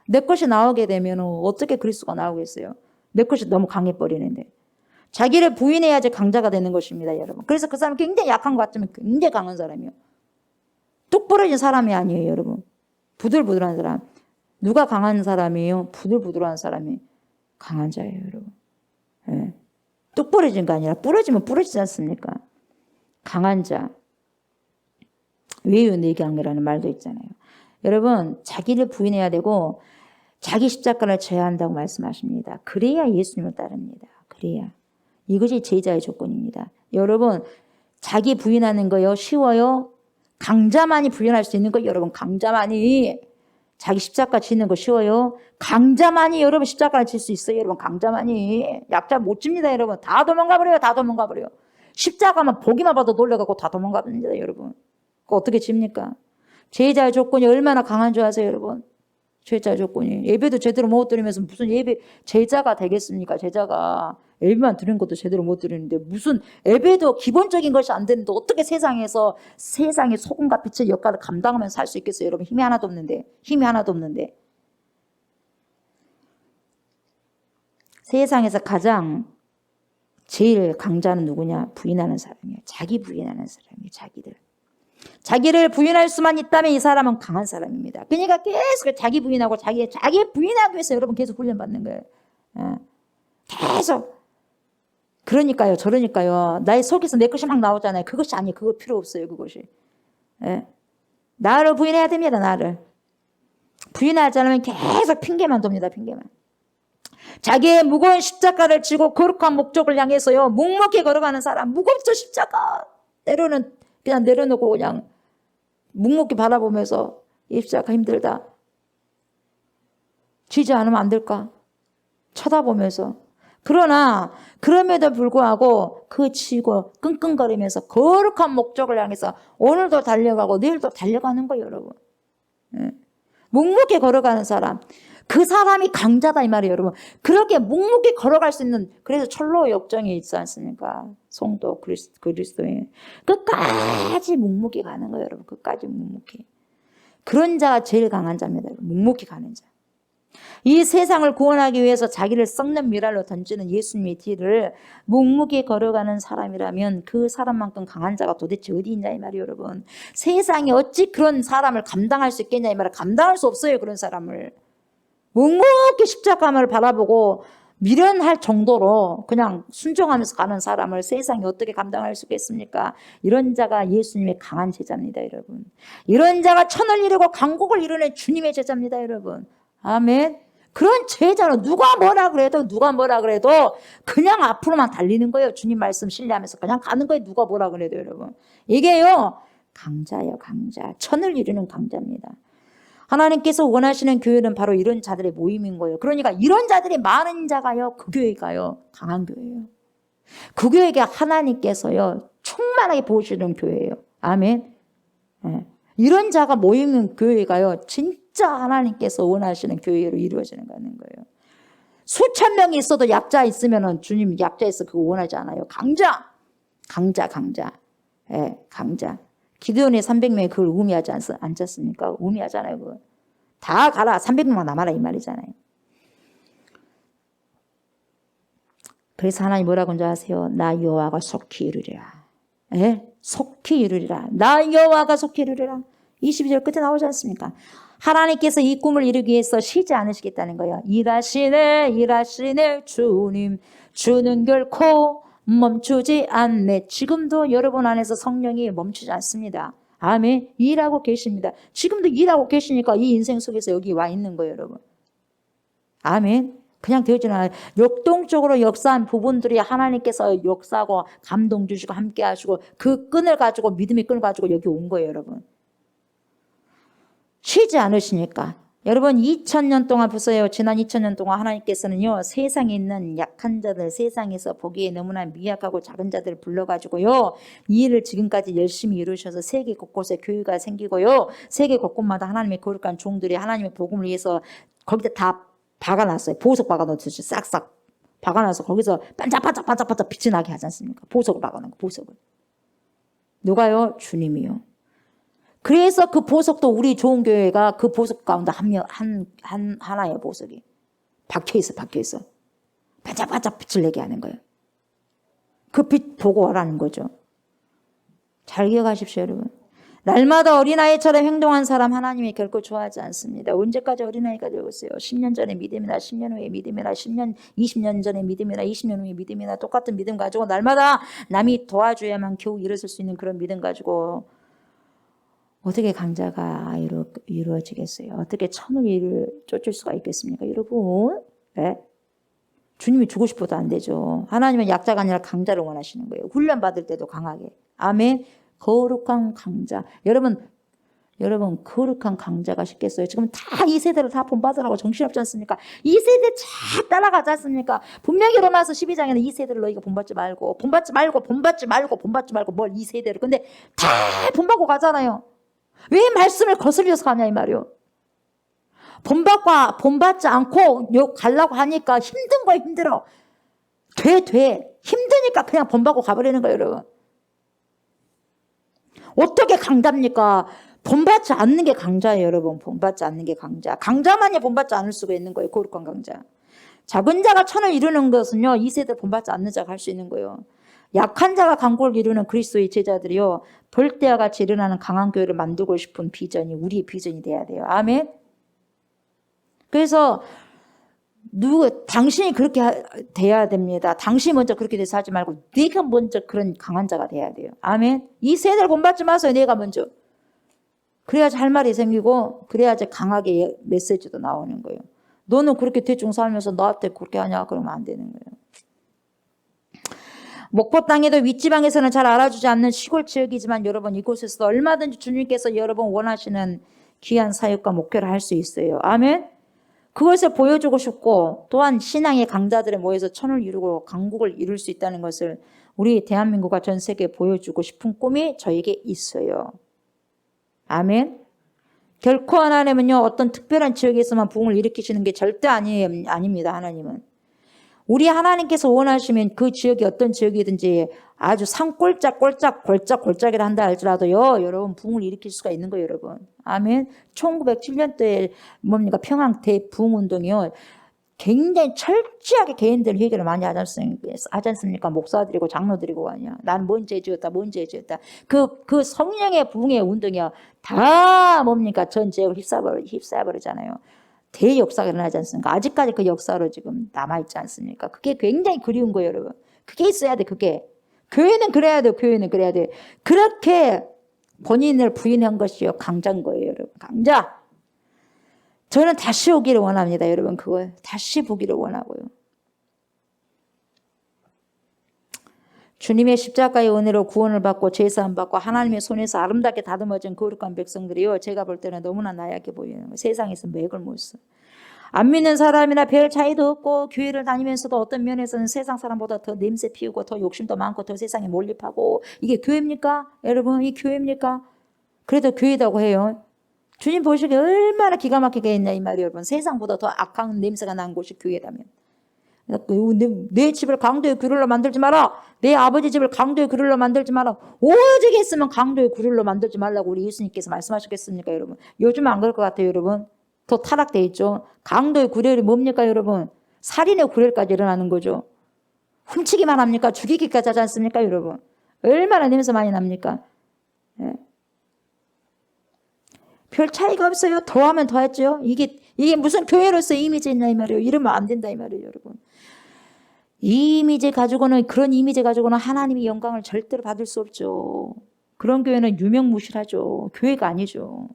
Speaker 1: 내 것이 나오게 되면 어떻게 그리스도가 나오겠어요? 내 것이 너무 강해버리는데. 자기를 부인해야지 강자가 되는 것입니다, 여러분. 그래서 그 사람은 굉장히 약한 것 같지만 굉장히 강한 사람이에요. 뚝 부러진 사람이 아니에요, 여러분. 부들부들한 사람. 누가 강한 사람이에요? 부들부들한 사람이 강한 자예요, 여러분. 네. 뚝 부러진 거 아니라 부러지면 부러지지 않습니까? 강한 자. 외유내강이라는 말도 있잖아요. 여러분, 자기를 부인해야 되고 자기 십자가를 져야 한다고 말씀하십니다. 그래야 예수님을 따릅니다. 그래야. 이것이 제자의 조건입니다. 여러분, 자기 부인하는 거요 쉬워요? 강자만이 부인할 수 있는 거예요. 여러분, 강자만이. 자기 십자가 지는 거 쉬워요? 강자만이 여러분 십자가를 질 수 있어요. 여러분, 강자만이. 약자 못 집니다, 여러분. 다 도망가 버려요. 다 도망가 버려요. 십자가만 보기만 봐도 놀래갖고 다 도망가 버립니다, 여러분. 그거 어떻게 집니까? 제자의 조건이 얼마나 강한 줄 아세요, 여러분? 제자의 조건이. 예배도 제대로 못 드리면서 무슨 제자가 되겠습니까? 제자가. 예배만 드리는 것도 제대로 못 드리는데 무슨 예배도 기본적인 것이 안 되는데 어떻게 세상에서 세상의 소금과 빛의 역할을 감당하면서 살 수 있겠어요? 여러분, 힘이 하나도 없는데. 힘이 하나도 없는데. 세상에서 가장 제일 강자는 누구냐? 부인하는 사람이에요. 자기 부인하는 사람이에요. 자기를 부인할 수만 있다면 이 사람은 강한 사람입니다. 그러니까 계속 자기 부인하고 자기 부인하기 위해서 여러분 계속 훈련받는 거예요. 계속. 그러니까요, 저러니까요. 나의 속에서 내 것이 막 나오잖아요. 그것이 아니에요. 그거 필요 없어요, 그것이. 나를 부인해야 됩니다, 나를. 부인하지 않으면 계속 핑계만 돕니다, 핑계만. 자기의 무거운 십자가를 지고 거룩한 목적을 향해서요, 묵묵히 걸어가는 사람, 무겁죠, 십자가. 때로는 그냥 내려놓고 그냥 묵묵히 바라보면서 이 십자가 힘들다. 지지 않으면 안 될까? 쳐다보면서. 그러나 그럼에도 불구하고 그 지고 끙끙거리면서 거룩한 목적을 향해서 오늘도 달려가고 내일도 달려가는 거예요, 여러분. 묵묵히 걸어가는 사람. 그 사람이 강자다 이 말이에요, 여러분. 그렇게 묵묵히 걸어갈 수 있는, 그래서 철로 역정이 있지 않습니까? 성도 그리스도인. 끝까지 묵묵히 가는 거예요, 여러분. 끝까지 묵묵히. 그런 자가 제일 강한 자입니다, 여러분. 묵묵히 가는 자. 이 세상을 구원하기 위해서 자기를 썩는 미랄로 던지는 예수님의 뒤를 묵묵히 걸어가는 사람이라면 그 사람만큼 강한 자가 도대체 어디 있냐 이 말이에요, 여러분. 세상에 어찌 그런 사람을 감당할 수 있겠냐 이 말이에요. 감당할 수 없어요, 그런 사람을. 묵묵히 십자가를 바라보고 미련할 정도로 그냥 순종하면서 가는 사람을 세상이 어떻게 감당할 수 있겠습니까? 이런 자가 예수님의 강한 제자입니다, 여러분. 이런 자가 천을 이루고 강국을 이루는 주님의 제자입니다, 여러분. 아멘. 그런 제자는 누가 뭐라 그래도 그냥 앞으로만 달리는 거예요. 주님 말씀 신뢰하면서 그냥 가는 거예요. 누가 뭐라 그래도 여러분. 이게요, 강자예요, 강자. 천을 이루는 강자입니다. 하나님께서 원하시는 교회는 바로 이런 자들의 모임인 거예요. 그러니까 이런 자들이 많은 자가요, 그 교회가요, 강한 교회예요. 그 교회가 하나님께서요, 충만하게 보시는 교회예요. 아멘. 네. 이런 자가 모이는 교회가요, 진짜 하나님께서 원하시는 교회로 이루어지는 거예요. 수천 명이 있어도 약자 있으면은 주님 약자 있어 그거 원하지 않아요. 강자. 예, 강자. 기드온의 300명이 그걸 의미하지 않았습니까? 의미하잖아요. 그거. 다 가라. 300명만 남아라 이 말이잖아요. 그래서 하나님 뭐라고 하는지 아세요? 나 여호와가 속히 이루리라. 예? 속히 이루리라. 나 여호와가 속히 이루리라. 22절 끝에 나오지 않습니까? 하나님께서 이 꿈을 이루기 위해서 쉬지 않으시겠다는 거예요. 일하시네 주님. 주는 결코 멈추지 않네. 지금도 여러분 안에서 성령이 멈추지 않습니다. 아멘. 일하고 계십니다. 지금도 일하고 계시니까 이 인생 속에서 여기 와 있는 거예요, 여러분. 아멘. 그냥 되어지는 않아요. 역동적으로 역사한 부분들이 하나님께서 역사하고 감동 주시고 함께 하시고 그 끈을 가지고 믿음의 끈을 가지고 여기 온 거예요, 여러분. 쉬지 않으시니까. 여러분 2000년 동안 보세요. 지난 2000년 동안 하나님께서는요, 세상에 있는 약한 자들, 세상에서 보기에 너무나 미약하고 작은 자들을 불러가지고요, 이 일을 지금까지 열심히 이루셔서 세계 곳곳에 교회가 생기고요, 세계 곳곳마다 하나님의 거룩한 종들이 하나님의 복음을 위해서 거기다 다 박아놨어요. 보석 박아놓듯이 싹싹 박아놔서 거기서 반짝반짝 빛이 나게 하지 않습니까? 보석을 박아놓은 거, 보석을. 누가요? 주님이요. 그래서 그 보석도 우리 좋은 교회가 그 보석 가운데 하나의 보석이 박혀있어. 반짝반짝 빛을 내게 하는 거예요. 그 빛 보고 오라는 거죠. 잘 기억하십시오, 여러분. 날마다 어린아이처럼 행동한 사람 하나님이 결코 좋아하지 않습니다. 언제까지 어린아이가 되고 있어요? 10년 전의 믿음이나 10년 후의 믿음이나 20년 전의 믿음이나 20년 후의 믿음이나 똑같은 믿음 가지고 날마다 남이 도와줘야만 겨우 일어설 수 있는 그런 믿음 가지고 어떻게 강자가 이루어지겠어요? 어떻게 천을 쫓을 수가 있겠습니까? 여러분, 네? 주님이 주고 싶어도 안 되죠. 하나님은 약자가 아니라 강자를 원하시는 거예요. 훈련 받을 때도 강하게. 아멘. 거룩한 강자. 여러분 거룩한 강자가 싶겠어요? 지금 다 이 세대를 다 본받으라고 정신없지 않습니까? 이 세대 쫙 따라가지 않습니까? 분명히 로마서 12장에는 이 세대를 너희가 본받지 말고 뭘 이 세대를. 근데 다 본받고 가잖아요. 왜 말씀을 거슬려서 가냐 이 말이요. 본받지 않고 가려고 하니까 힘든 거야, 힘들어. 힘드니까 그냥 본받고 가버리는 거예요, 여러분. 어떻게 강자입니까? 본받지 않는 게 강자예요, 여러분. 본받지 않는 게 강자. 강자만이 본받지 않을 수가 있는 거예요, 거룩한 강자. 작은 자가 천을 이루는 것은요, 이 세대 본받지 않는 자가 할 수 있는 거예요. 약한 자가 강국을 이루는 그리스도의 제자들이요, 벌떼와 같이 일어나는 강한 교회를 만들고 싶은 비전이 우리의 비전이 돼야 돼요. 아멘. 그래서 당신이 그렇게 돼야 됩니다. 당신이 먼저 그렇게 돼서 하지 말고 네가 먼저 그런 강한 자가 돼야 돼요. 아멘. 이 세대를 본받지 마세요. 내가 먼저. 그래야지 할 말이 생기고 그래야지 강하게 메시지도 나오는 거예요. 너는 그렇게 대충 살면서 나한테 그렇게 하냐? 그러면 안 되는 거예요. 목포 땅에도 윗지방에서는 잘 알아주지 않는 시골 지역이지만 여러분 이곳에서도 얼마든지 주님께서 여러분 원하시는 귀한 사역과 목표를 할 수 있어요. 아멘. 그것을 보여주고 싶고 또한 신앙의 강자들이 모여서 천을 이루고 강국을 이룰 수 있다는 것을 우리 대한민국과 전 세계에 보여주고 싶은 꿈이 저에게 있어요. 아멘. 결코 하나님은요 어떤 특별한 지역에서만 부흥을 일으키시는 게 절대 아닙니다. 하나님은. 우리 하나님께서 원하시면 그 지역이 어떤 지역이든지 아주 골짝이라 한다 할지라도요, 여러분 부흥을 일으킬 수가 있는 거예요, 여러분. 아멘. 1907년도에 평양 대부흥운동이요, 굉장히 철저하게 개인들 회개를 많이 하지 않습니까? 목사들이고 장로들이고 아니야. 나는 뭔 죄 지었다. 그 성령의 부흥의 운동이요, 다 전 죄를 휩싸여버리잖아요. 대역사가 일어나지 않습니까? 아직까지 그 역사로 지금 남아있지 않습니까? 그게 굉장히 그리운 거예요, 여러분. 그게 있어야 돼, 그게. 교회는 그래야 돼요, 교회는 그래야 돼. 그렇게 본인을 부인한 것이요, 강자인 거예요, 여러분. 강자. 저는 다시 오기를 원합니다, 여러분. 그거 다시 보기를 원하고요. 주님의 십자가의 은혜로 구원을 받고 제사함 받고 하나님의 손에서 아름답게 다듬어진 거룩한 백성들이요. 제가 볼 때는 너무나 나약해 보이는 거예요. 세상에서 맥을 못 써. 안 믿는 사람이나 별 차이도 없고 교회를 다니면서도 어떤 면에서는 세상 사람보다 더 냄새 피우고 더 욕심도 많고 더 세상에 몰입하고 이게 교회입니까? 여러분 이 교회입니까? 그래도 교회다고 해요. 주님 보시기에 얼마나 기가 막히게 했냐 이 말이에요. 여러분 세상보다 더 악한 냄새가 나는 곳이 교회라면. 내 집을 강도의 규율로 만들지 마라. 내 아버지 집을 강도의 규율로 만들지 마라. 오직 했으면 강도의 규율로 만들지 말라고 우리 예수님께서 말씀하셨겠습니까 여러분? 요즘은 안 그럴 것 같아요 여러분. 더 타락되어 있죠. 강도의 규율이 뭡니까 여러분? 살인의 규율까지 일어나는 거죠. 훔치기만 합니까? 죽이기까지 하지 않습니까 여러분? 얼마나 냄새 많이 납니까? 예. 별 차이가 없어요. 더하면 더했죠. 이게 무슨 교회로서 이미지 있냐 이 말이에요. 이러면 안 된다 이 말이에요 여러분. 이 이미지 가지고는 그런 이미지 가지고는 하나님의 영광을 절대로 받을 수 없죠. 그런 교회는 유명무실하죠. 교회가 아니죠.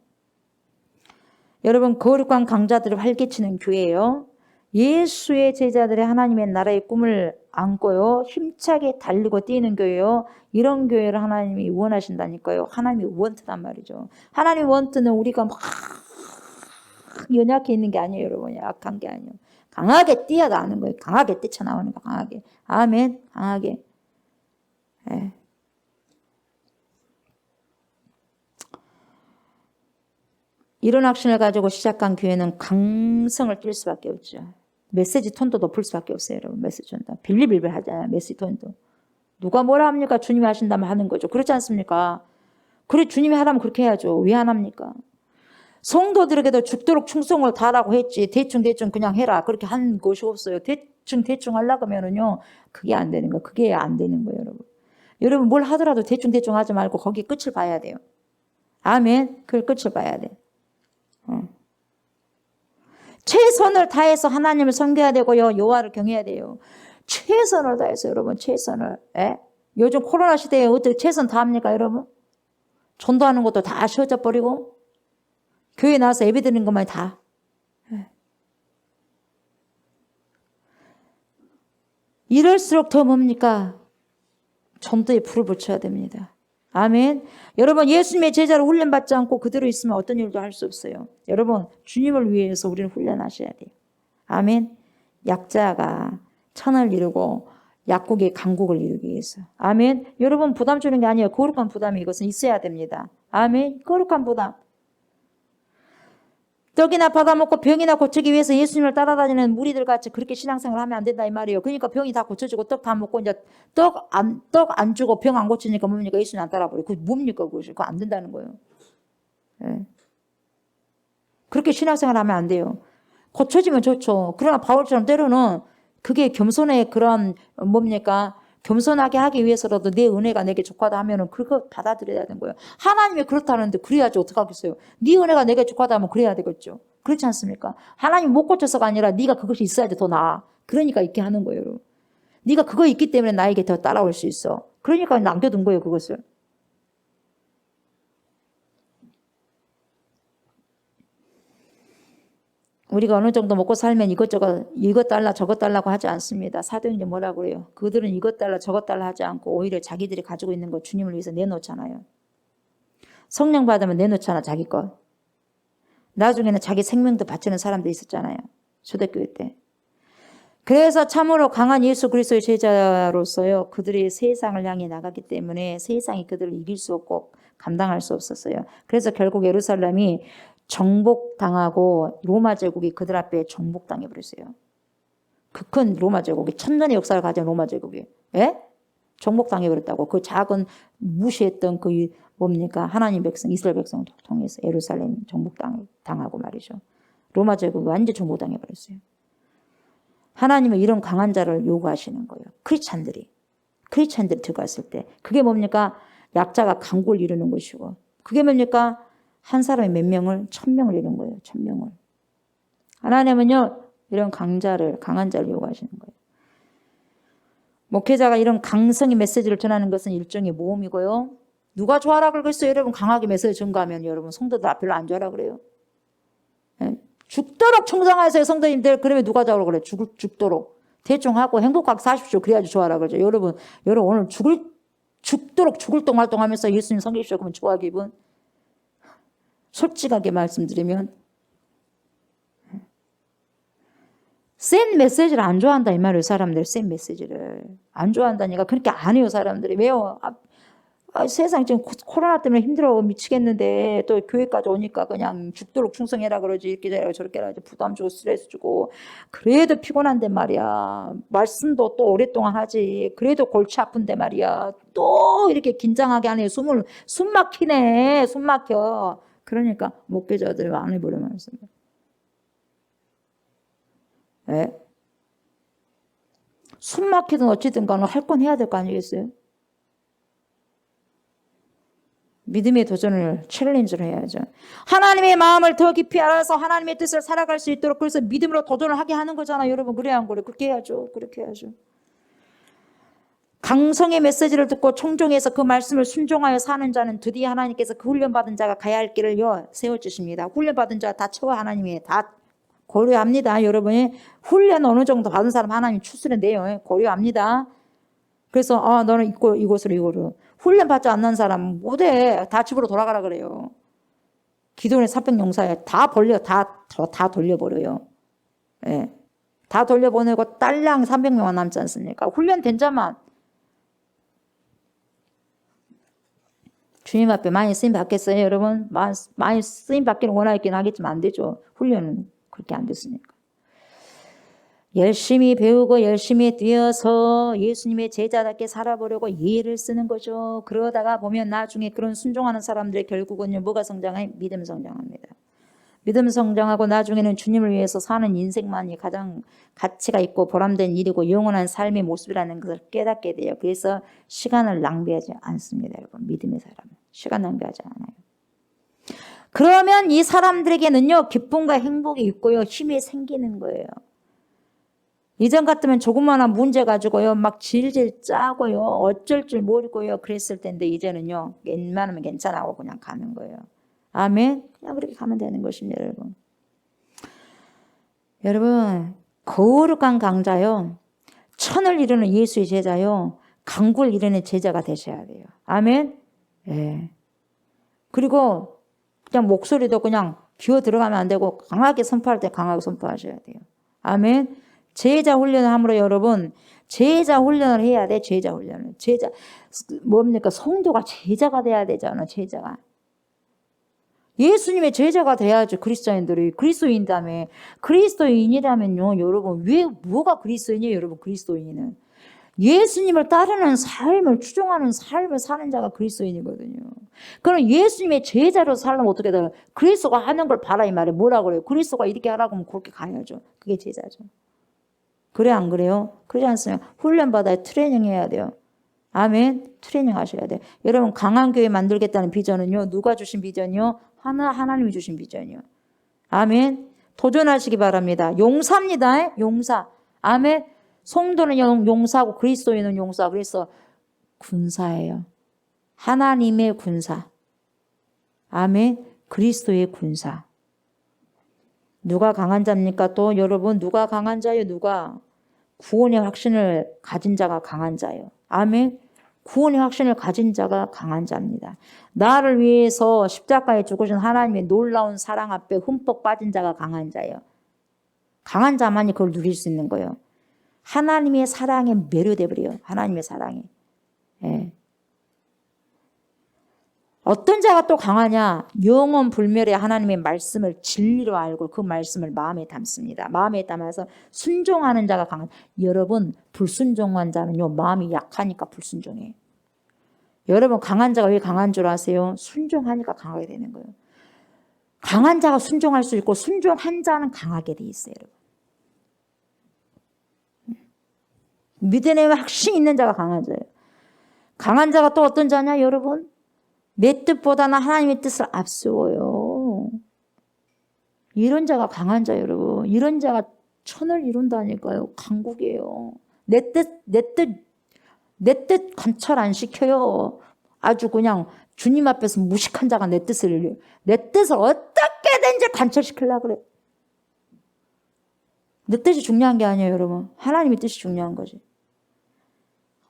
Speaker 1: 여러분 거룩한 강자들을 활개치는 교회예요. 예수의 제자들이 하나님의 나라의 꿈을 안고요. 힘차게 달리고 뛰는 교회요. 이런 교회를 하나님이 원하신다니까요. 하나님이 원트단 말이죠. 하나님 원트는 우리가 막 연약해 있는 게 아니에요. 여러분 약한 게 아니에요. 강하게 뛰어나오는 거예요. 강하게 뛰쳐나오는 거 강하게. 아멘. 강하게. 예. 이런 확신을 가지고 시작한 교회는 강성을 띨 수밖에 없죠. 메시지 톤도 높을 수밖에 없어요. 여러분 메시지 톤도. 빌리빌빌 하잖아요. 메시지 톤도. 누가 뭐라 합니까? 주님이 하신다면 하는 거죠. 그렇지 않습니까? 그래 주님이 하라면 그렇게 해야죠. 왜 안 합니까? 성도들에게도 죽도록 충성을 다하라고 했지. 대충 그냥 해라. 그렇게 한 것이 없어요. 대충 하려고 하면은요. 그게 안 되는 거예요. 그게 안 되는 거예요, 여러분. 여러분 뭘 하더라도 대충 하지 말고 거기 끝을 봐야 돼요. 아멘. 그 끝을 봐야 돼. 최선을 다해서 하나님을 섬겨야 되고요. 여호와를 경외해야 돼요. 최선을 다해서 여러분 최선을. 예? 요즘 코로나 시대에 어떻게 최선 다합니까 여러분? 전도하는 것도 다 쉬어져 버리고 교회 나와서 예배 드리는 것만 다. 이럴수록 더 뭡니까? 전도에 불을 붙여야 됩니다. 아멘. 여러분 예수님의 제자로 훈련받지 않고 그대로 있으면 어떤 일도 할 수 없어요. 여러분 주님을 위해서 우리는 훈련하셔야 돼요. 아멘. 약자가 천을 이루고 약국의 강국을 이루기 위해서. 아멘. 여러분 부담 주는 게 아니에요. 거룩한 부담이 이것은 있어야 됩니다. 아멘. 거룩한 부담. 떡이나 받아먹고 병이나 고치기 위해서 예수님을 따라다니는 무리들 같이 그렇게 신앙생활을 하면 안 된다 이 말이에요. 그러니까 병이 다 고쳐지고 떡 다 먹고 이제 떡 안 주고 병 안 고치니까 뭡니까? 예수님 안 따라버려. 그게 뭡니까? 그거 안 된다는 거예요. 예. 그렇게 신앙생활 하면 안 돼요. 고쳐지면 좋죠. 그러나 바울처럼 때로는 그게 겸손의 그런 뭡니까? 겸손하게 하기 위해서라도 내 은혜가 내게 족하다 하면은 그거 받아들여야 되는 거예요. 하나님이 그렇다는데 그래야지 어떡하겠어요. 네 은혜가 내게 족하다 하면 그래야 되겠죠. 그렇지 않습니까? 하나님 못 고쳐서가 아니라 네가 그것이 있어야지 더 나아. 그러니까 있게 하는 거예요. 여러분. 네가 그거 있기 때문에 나에게 더 따라올 수 있어. 그러니까 남겨둔 거예요. 그것을. 우리가 어느 정도 먹고 살면 이것저것 이것 달라 저것 달라고 하지 않습니다. 사도행전 뭐라고 그래요? 그들은 이것 달라 저것 달라 하지 않고 오히려 자기들이 가지고 있는 거 주님을 위해서 내놓잖아요. 성령 받으면 내놓잖아 자기 것. 나중에는 자기 생명도 바치는 사람도 있었잖아요. 초대교회 때. 그래서 참으로 강한 예수 그리스도의 제자로서요. 그들이 세상을 향해 나가기 때문에 세상이 그들을 이길 수 없고 감당할 수 없었어요. 그래서 결국 예루살렘이 정복당하고 로마 제국이 그들 앞에 정복당해 버렸어요. 그 큰 로마 제국이 천년의 역사를 가진 로마 제국이 정복당해 버렸다고. 그 작은 무시했던 그 뭡니까? 하나님 백성 이스라엘 백성을 통해서 예루살렘 정복당하고 말이죠. 로마 제국이 완전 정복당해 버렸어요. 하나님은 이런 강한 자를 요구하시는 거예요. 크리스찬들이 들어갔을 때 그게 뭡니까? 약자가 강국을 이루는 것이고 그게 뭡니까? 한 사람이 몇 명을 1000명을 이룬 거예요. 1000명을. 하나님은요, 이런 강한 자를 요구하시는 거예요. 목회자가 이런 강성의 메시지를 전하는 것은 일종의 모험이고요. 누가 좋아라 그러겠어요? 여러분 강하게 메시지 전가하면 여러분 성도들 별로 안 좋아라 그래요. 예? 죽도록 충성하세요 성도님들. 그러면 누가 좋아라 그래요? 죽도록. 대충 하고 행복하게 사십시오. 그래야지 좋아라 그러죠. 여러분 오늘 죽도록 죽을 동 활동하면서 예수님 섬기십시오. 그러면 좋아 기분? 솔직하게 말씀드리면 센 메시지를 안 좋아한다 이 말이에요. 사람들 센 메시지를 안 좋아한다니까. 그렇게 안 해요 사람들이. 왜요? 세상 지금 코로나 때문에 힘들어 미치겠는데 또 교회까지 오니까 그냥 죽도록 충성해라 그러지. 이렇게 해라 저렇게 해라 부담 주고 스트레스 주고. 그래도 피곤한데 말이야. 말씀도 또 오랫동안 하지. 그래도 골치 아픈데 말이야. 또 이렇게 긴장하게 하네. 숨 막히네. 숨 막혀. 그러니까 목회자들이 안 해버리면 말씀이에요. 네? 숨 막히든 어찌든 간에 할 건 해야 될 거 아니겠어요? 믿음의 도전을 챌린지를 해야죠. 하나님의 마음을 더 깊이 알아서 하나님의 뜻을 살아갈 수 있도록 그래서 믿음으로 도전을 하게 하는 거잖아요. 여러분 그래야 안 그래요? 그렇게 해야죠. 그렇게 해야죠. 강성의 메시지를 듣고 청종해서 그 말씀을 순종하여 사는 자는 드디어 하나님께서 그 훈련받은 자가 가야 할 길을 세워주십니다. 훈련받은 자 다 채워 하나님이 다 고려합니다. 여러분이 훈련 어느 정도 받은 사람 하나님 추스려내요. 고려합니다. 그래서 너는 이곳으로 훈련 받지 않는 사람 못해. 다 집으로 돌아가라 그래요. 기도원의 400 용사에 다 돌려버려요. 예. 다 돌려보내고 딸랑 300명만 남지 않습니까? 훈련된 자만 주님 앞에 많이 쓰임 받겠어요, 여러분? 많이 쓰임 받기는 원하긴 하겠지만 안 되죠. 훈련은 그렇게 안 됐으니까. 열심히 배우고 열심히 뛰어서 예수님의 제자답게 살아보려고 예를 쓰는 거죠. 그러다가 보면 나중에 그런 순종하는 사람들의 결국은요, 뭐가 성장해? 믿음 성장합니다. 믿음 성장하고 나중에는 주님을 위해서 사는 인생만이 가장 가치가 있고 보람된 일이고 영원한 삶의 모습이라는 것을 깨닫게 돼요. 그래서 시간을 낭비하지 않습니다, 여러분. 믿음의 사람은 시간 낭비하지 않아요. 그러면 이 사람들에게는요, 기쁨과 행복이 있고요, 힘이 생기는 거예요. 이전 같으면 조그마한 문제 가지고요 막 질질 짜고요 어쩔 줄 모르고요 그랬을 텐데 이제는요 웬만하면 괜찮아고 그냥 가는 거예요. 아멘. 그냥 그렇게 가면 되는 것입니다. 여러분 거룩한 강자요, 천을 이루는 예수의 제자요, 강구를 이루는 제자가 되셔야 돼요. 아멘. 예. 그리고 그냥 목소리도 그냥 기어 들어가면 안 되고 강하게 선포할 때 강하게 선포하셔야 돼요. 아멘. 제자 훈련을 함으로 여러분 제자 훈련을 해야 돼. 제자 훈련을. 제자 뭡니까? 성도가 제자가 돼야 되잖아. 제자가. 예수님의 제자가 돼야죠. 그리스도인들이. 그리스도인이라며. 그리스도인이라면요. 여러분 뭐가 그리스도인이에요? 여러분 그리스도인은. 예수님을 따르는 삶을 추종하는 삶을 사는 자가 그리스도인이거든요. 그럼 예수님의 제자로 살려면 어떻게 돼요? 그리스도가 하는 걸 봐라 이 말이에요. 뭐라고 그래요? 그리스도가 이렇게 하라고 하면 그렇게 가야죠. 그게 제자죠. 그래 안 그래요? 그러지 않습니까? 훈련받아야 트레이닝 해야 돼요. 아멘. 트레이닝 하셔야 돼요. 여러분 강한 교회 만들겠다는 비전은요. 누가 주신 비전이요? 하나님이 주신 비전이요. 아멘. 도전하시기 바랍니다. 용사입니다. 용사. 아멘. 성도는 용사고 그리스도인은 용사. 그래서 군사예요. 하나님의 군사. 아멘. 그리스도의 군사. 누가 강한 자입니까? 또 여러분 누가 강한 자예요? 누가? 구원의 확신을 가진 자가 강한 자예요. 아멘. 구원의 확신을 가진 자가 강한 자입니다. 나를 위해서 십자가에 죽으신 하나님의 놀라운 사랑 앞에 흠뻑 빠진 자가 강한 자예요. 강한 자만이 그걸 누릴 수 있는 거예요. 하나님의 사랑에 매료돼 버려요. 하나님의 사랑에. 예. 어떤 자가 또 강하냐? 영원 불멸의 하나님의 말씀을 진리로 알고 그 말씀을 마음에 담습니다. 마음에 담아서 순종하는 자가 강한. 여러분 불순종한 자는요 마음이 약하니까 불순종해요. 여러분 강한 자가 왜 강한 줄 아세요? 순종하니까 강하게 되는 거예요. 강한 자가 순종할 수 있고 순종한 자는 강하게 돼 있어요. 여러분. 믿음의 확신 있는 자가 강한 자예요. 강한 자가 또 어떤 자냐 여러분? 내 뜻보다는 하나님의 뜻을 앞세워요. 이런 자가 강한 자 여러분. 이런 자가 천을 이룬다니까요. 강국이에요. 내 뜻 관철 안 시켜요. 아주 그냥 주님 앞에서 무식한 자가 내 뜻을 어떻게든지 관철시키려고 그래. 내 뜻이 중요한 게 아니에요, 여러분. 하나님의 뜻이 중요한 거지.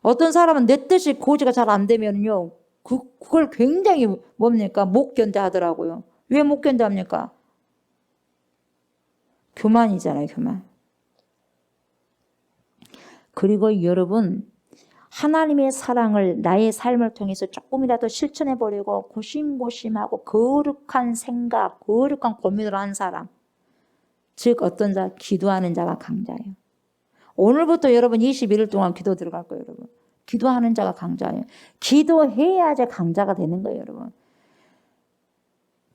Speaker 1: 어떤 사람은 내 뜻이 고지가 잘 안 되면요, 그걸 굉장히 뭡니까? 못 견뎌하더라고요. 왜 못 견뎌합니까? 교만이잖아요, 교만. 그리고 여러분, 하나님의 사랑을 나의 삶을 통해서 조금이라도 실천해버리고 고심고심하고 거룩한 생각, 거룩한 고민을 한 사람, 즉 어떤 자? 기도하는 자가 강자예요. 오늘부터 여러분 21일 동안 기도 들어갈 거예요, 여러분. 기도하는 자가 강자예요. 기도해야지 강자가 되는 거예요, 여러분.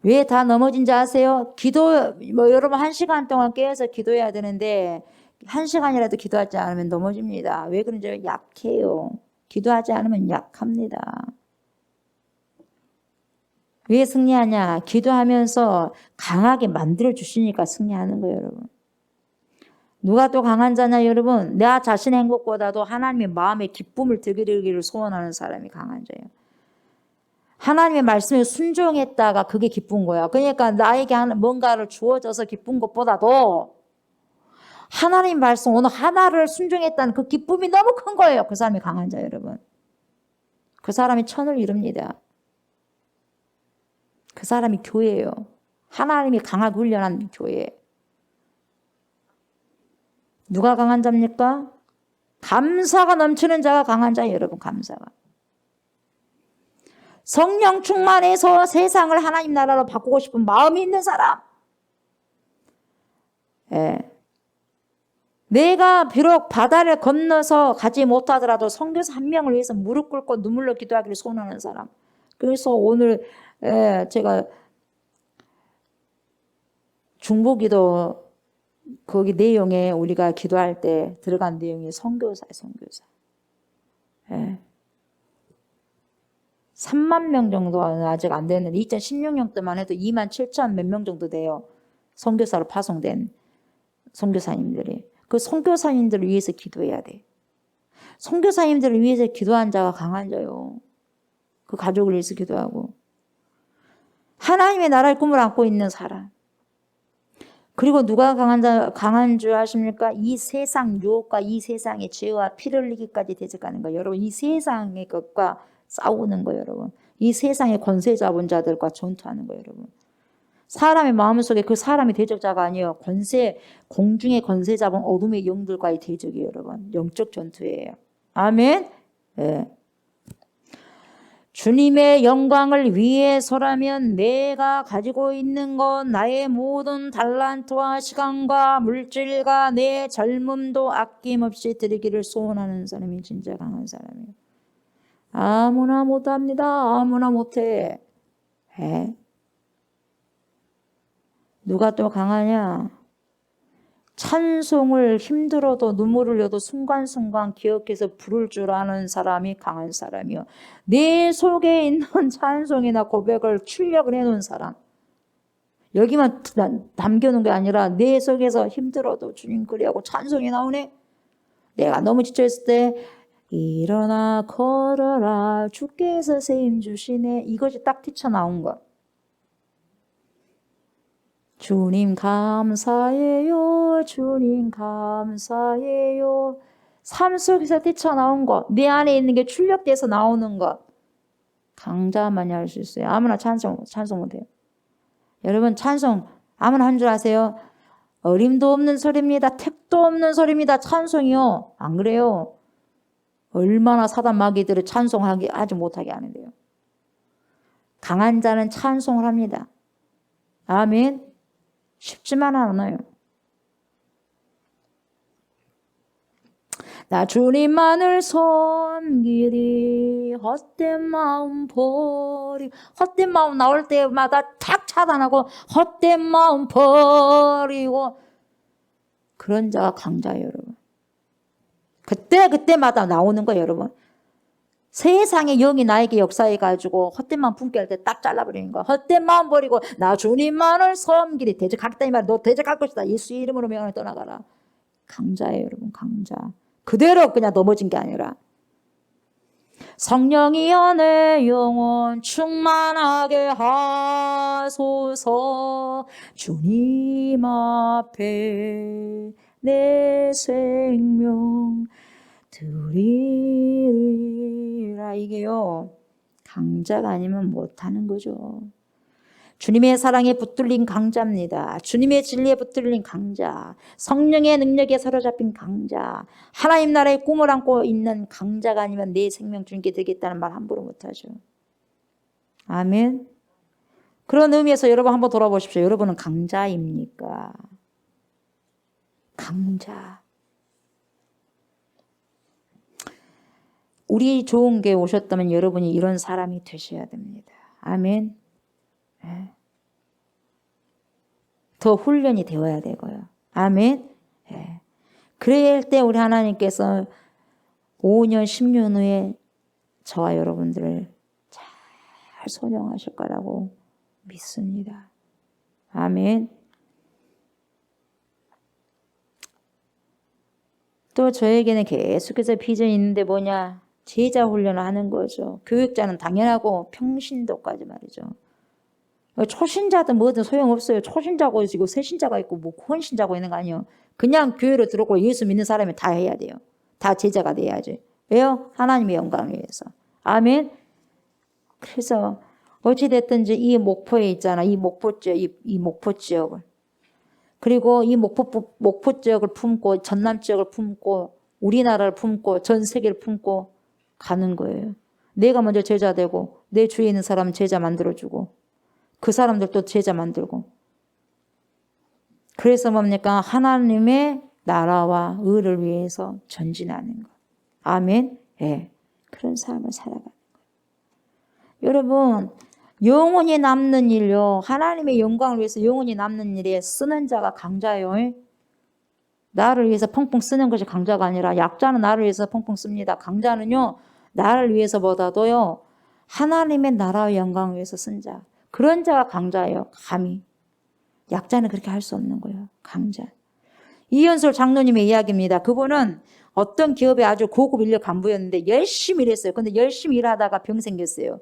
Speaker 1: 왜 다 넘어진지 아세요? 여러분 1시간 동안 깨어서 기도해야 되는데 1시간이라도 기도하지 않으면 넘어집니다. 왜 그런지 약해요. 기도하지 않으면 약합니다. 왜 승리하냐? 기도하면서 강하게 만들어 주시니까 승리하는 거예요, 여러분. 누가 또 강한 자냐, 여러분? 나 자신의 행복보다도 하나님의 마음의 기쁨을 드리기를 소원하는 사람이 강한 자예요. 하나님의 말씀에 순종했다가 그게 기쁜 거야. 그러니까 나에게 뭔가를 주어져서 기쁜 것보다도 하나님 말씀 오늘 하나를 순종했다는 그 기쁨이 너무 큰 거예요. 그 사람이 강한 자, 여러분. 그 사람이 천을 이룹니다. 그 사람이 교회예요. 하나님이 강하게 훈련한 교회. 누가 강한 자입니까? 감사가 넘치는 자가 강한 자예요, 여러분. 감사가. 성령 충만해서 세상을 하나님 나라로 바꾸고 싶은 마음이 있는 사람. 예. 내가 비록 바다를 건너서 가지 못하더라도 선교사 한 명을 위해서 무릎 꿇고 눈물로 기도하기를 소원하는 사람. 그래서 오늘 제가 중보기도 거기 내용에 우리가 기도할 때 들어간 내용이 선교사예요, 선교사. 예. 3만 명 정도는 아직 안 되는데 2016년 때만 해도 2만 7천 몇 명 정도 돼요. 선교사로 파송된 선교사님들이. 그 선교사님들을 위해서 기도해야 돼. 선교사님들을 위해서 기도한 자가 강한 자요. 그 가족을 위해서 기도하고. 하나님의 나라의 꿈을 안고 있는 사람. 그리고 누가 강한 줄 아십니까? 이 세상 유혹과 이 세상의 죄와 피를 흘리기까지 대적하는 거예요. 여러분, 이 세상의 것과 싸우는 거예요, 여러분. 이 세상의 권세 잡은 자들과 전투하는 거예요, 여러분. 사람의 마음속에 그 사람이 대적자가 아니에요. 공중의 권세 잡은 어둠의 영들과의 대적이에요, 여러분. 영적 전투예요. 아멘. 네. 주님의 영광을 위해서라면 내가 가지고 있는 건 나의 모든 달란트와 시간과 물질과 내 젊음도 아낌없이 드리기를 소원하는 사람이 진짜 강한 사람이에요. 아무나 못합니다. 아무나 못해. 에? 누가 또 강하냐? 찬송을 힘들어도 눈물을 흘려도 순간순간 기억해서 부를 줄 아는 사람이 강한 사람이요. 내 속에 있는 찬송이나 고백을 출력을 해놓은 사람. 여기만 남겨놓은 게 아니라 내 속에서 힘들어도 주님 그리하고 찬송이 나오네. 내가 너무 지쳐있을 때 일어나 걸어라 주께서 세임 주시네. 이것이 딱 튀쳐나온 거. 주님 감사해요. 주님 감사해요. 삶 속에서 뛰쳐나온 것, 내 안에 있는 게 출력돼서 나오는 것. 강자만이 할 수 있어요. 아무나 찬송 못해요. 여러분 찬송 아무나 한 줄 아세요? 어림도 없는 소리입니다. 택도 없는 소리입니다. 찬송이요. 안 그래요? 얼마나 사단 마귀들을 찬송하지 못하게 하는데요. 강한 자는 찬송을 합니다. 아멘. 쉽지만 않아요. 나 주님만을 섬기리 헛된 마음 버리고. 헛된 마음 나올 때마다 탁 차단하고 헛된 마음 버리고. 그런 자가 강자예요, 여러분. 그때마다 나오는 거예요, 여러분.
Speaker 2: 세상의 영이 나에게 역사해가지고 헛된 마음 품게 할 때 딱 잘라버리는 거야. 헛된 마음 버리고 나 주님만을 섬기리. 대적하겠다 이 말이야. 너 대적할 것이다. 예수 이름으로 명하여 떠나가라. 강자예요, 여러분. 강자. 그대로 그냥 넘어진 게 아니라 성령이여 내 영혼 충만하게 하소서. 주님 앞에 내 생명 드리라. 이게요, 강자가 아니면 못하는 거죠. 주님의 사랑에 붙들린 강자입니다. 주님의 진리에 붙들린 강자, 성령의 능력에 사로잡힌 강자, 하나님 나라의 꿈을 안고 있는 강자가 아니면 내 생명 주님께 드리겠다는 말 함부로 못하죠. 아멘. 그런 의미에서 여러분 한번 돌아보십시오. 여러분은 강자입니까? 강자. 우리 좋은 게 오셨다면 여러분이 이런 사람이 되셔야 됩니다. 아멘. 네. 더 훈련이 되어야 되고요. 아멘. 네. 그럴 때 우리 하나님께서 5년, 10년 후에 저와 여러분들을 잘 선용하실 거라고 믿습니다. 아멘. 또 저에게는 계속해서 비전이 있는데 뭐냐? 제자 훈련을 하는 거죠. 교육자는 당연하고 평신도까지 말이죠. 초신자든 뭐든 소용없어요. 초신자고 있고 새신자가 있고 뭐 혼신자고 있는 거 아니에요. 그냥 교회로 들어오고 예수 믿는 사람이 다 해야 돼요. 다 제자가 돼야지. 왜요? 하나님의 영광을 위해서. 아멘. 그래서 어찌됐든지 이 목포에 있잖아. 이 목포 지역, 이 목포 지역을. 그리고 이 목포 지역을 품고 전남 지역을 품고 우리나라를 품고 전 세계를 품고 가는 거예요. 내가 먼저 제자 되고 내 주위에 있는 사람은 제자 만들어주고 그 사람들도 제자 만들고. 그래서 뭡니까? 하나님의 나라와 의를 위해서 전진하는 것. 아멘. 예. 그런 삶을 살아가는 거예요. 여러분, 영원히 남는 일요. 하나님의 영광을 위해서 영원히 남는 일에 쓰는 자가 강자예요. 나를 위해서 펑펑 쓰는 것이 강자가 아니라 약자는 나를 위해서 펑펑 씁니다. 강자는요, 나를 위해서보다도요, 하나님의 나라의 영광을 위해서 쓴 자. 그런 자가 강자예요. 감히. 약자는 그렇게 할 수 없는 거예요. 강자. 이현솔 장로님의 이야기입니다. 그분은 어떤 기업에 아주 고급 인력 간부였는데 열심히 일했어요. 근데 열심히 일하다가 병 생겼어요.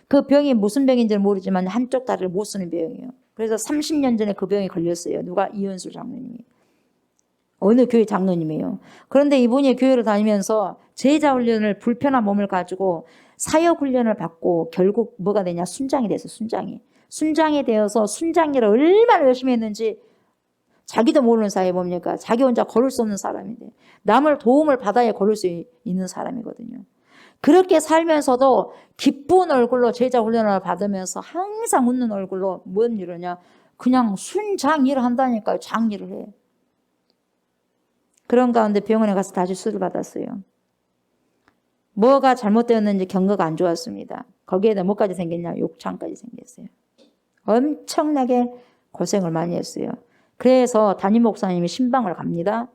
Speaker 2: 그 병이 무슨 병인지는 모르지만 한쪽 다리를 못 쓰는 병이에요. 그래서 30년 전에 그 병에 걸렸어요. 누가? 이현솔 장로님이. 어느 교회 장로님이에요. 그런데 이분이 교회를 다니면서 제자 훈련을 불편한 몸을 가지고 사역 훈련을 받고 결국 뭐가 되냐? 순장이 됐어요. 순장이 되어서 순장일을 얼마나 열심히 했는지 자기도 모르는 사이에 뭡니까? 자기 혼자 걸을 수 없는 사람인데 남을 도움을 받아야 걸을 수 있는 사람이거든요. 그렇게 살면서도 기쁜 얼굴로 제자 훈련을 받으면서 항상 웃는 얼굴로 뭔 일이냐? 그냥 순장일을 한다니까요. 장일을 해. 그런 가운데 병원에 가서 다시 수술 받았어요. 뭐가 잘못되었는지 경과가 안 좋았습니다. 거기에다 뭐까지 생겼냐? 욕창까지 생겼어요. 엄청나게 고생을 많이 했어요. 그래서 담임 목사님이 신방을 갑니다.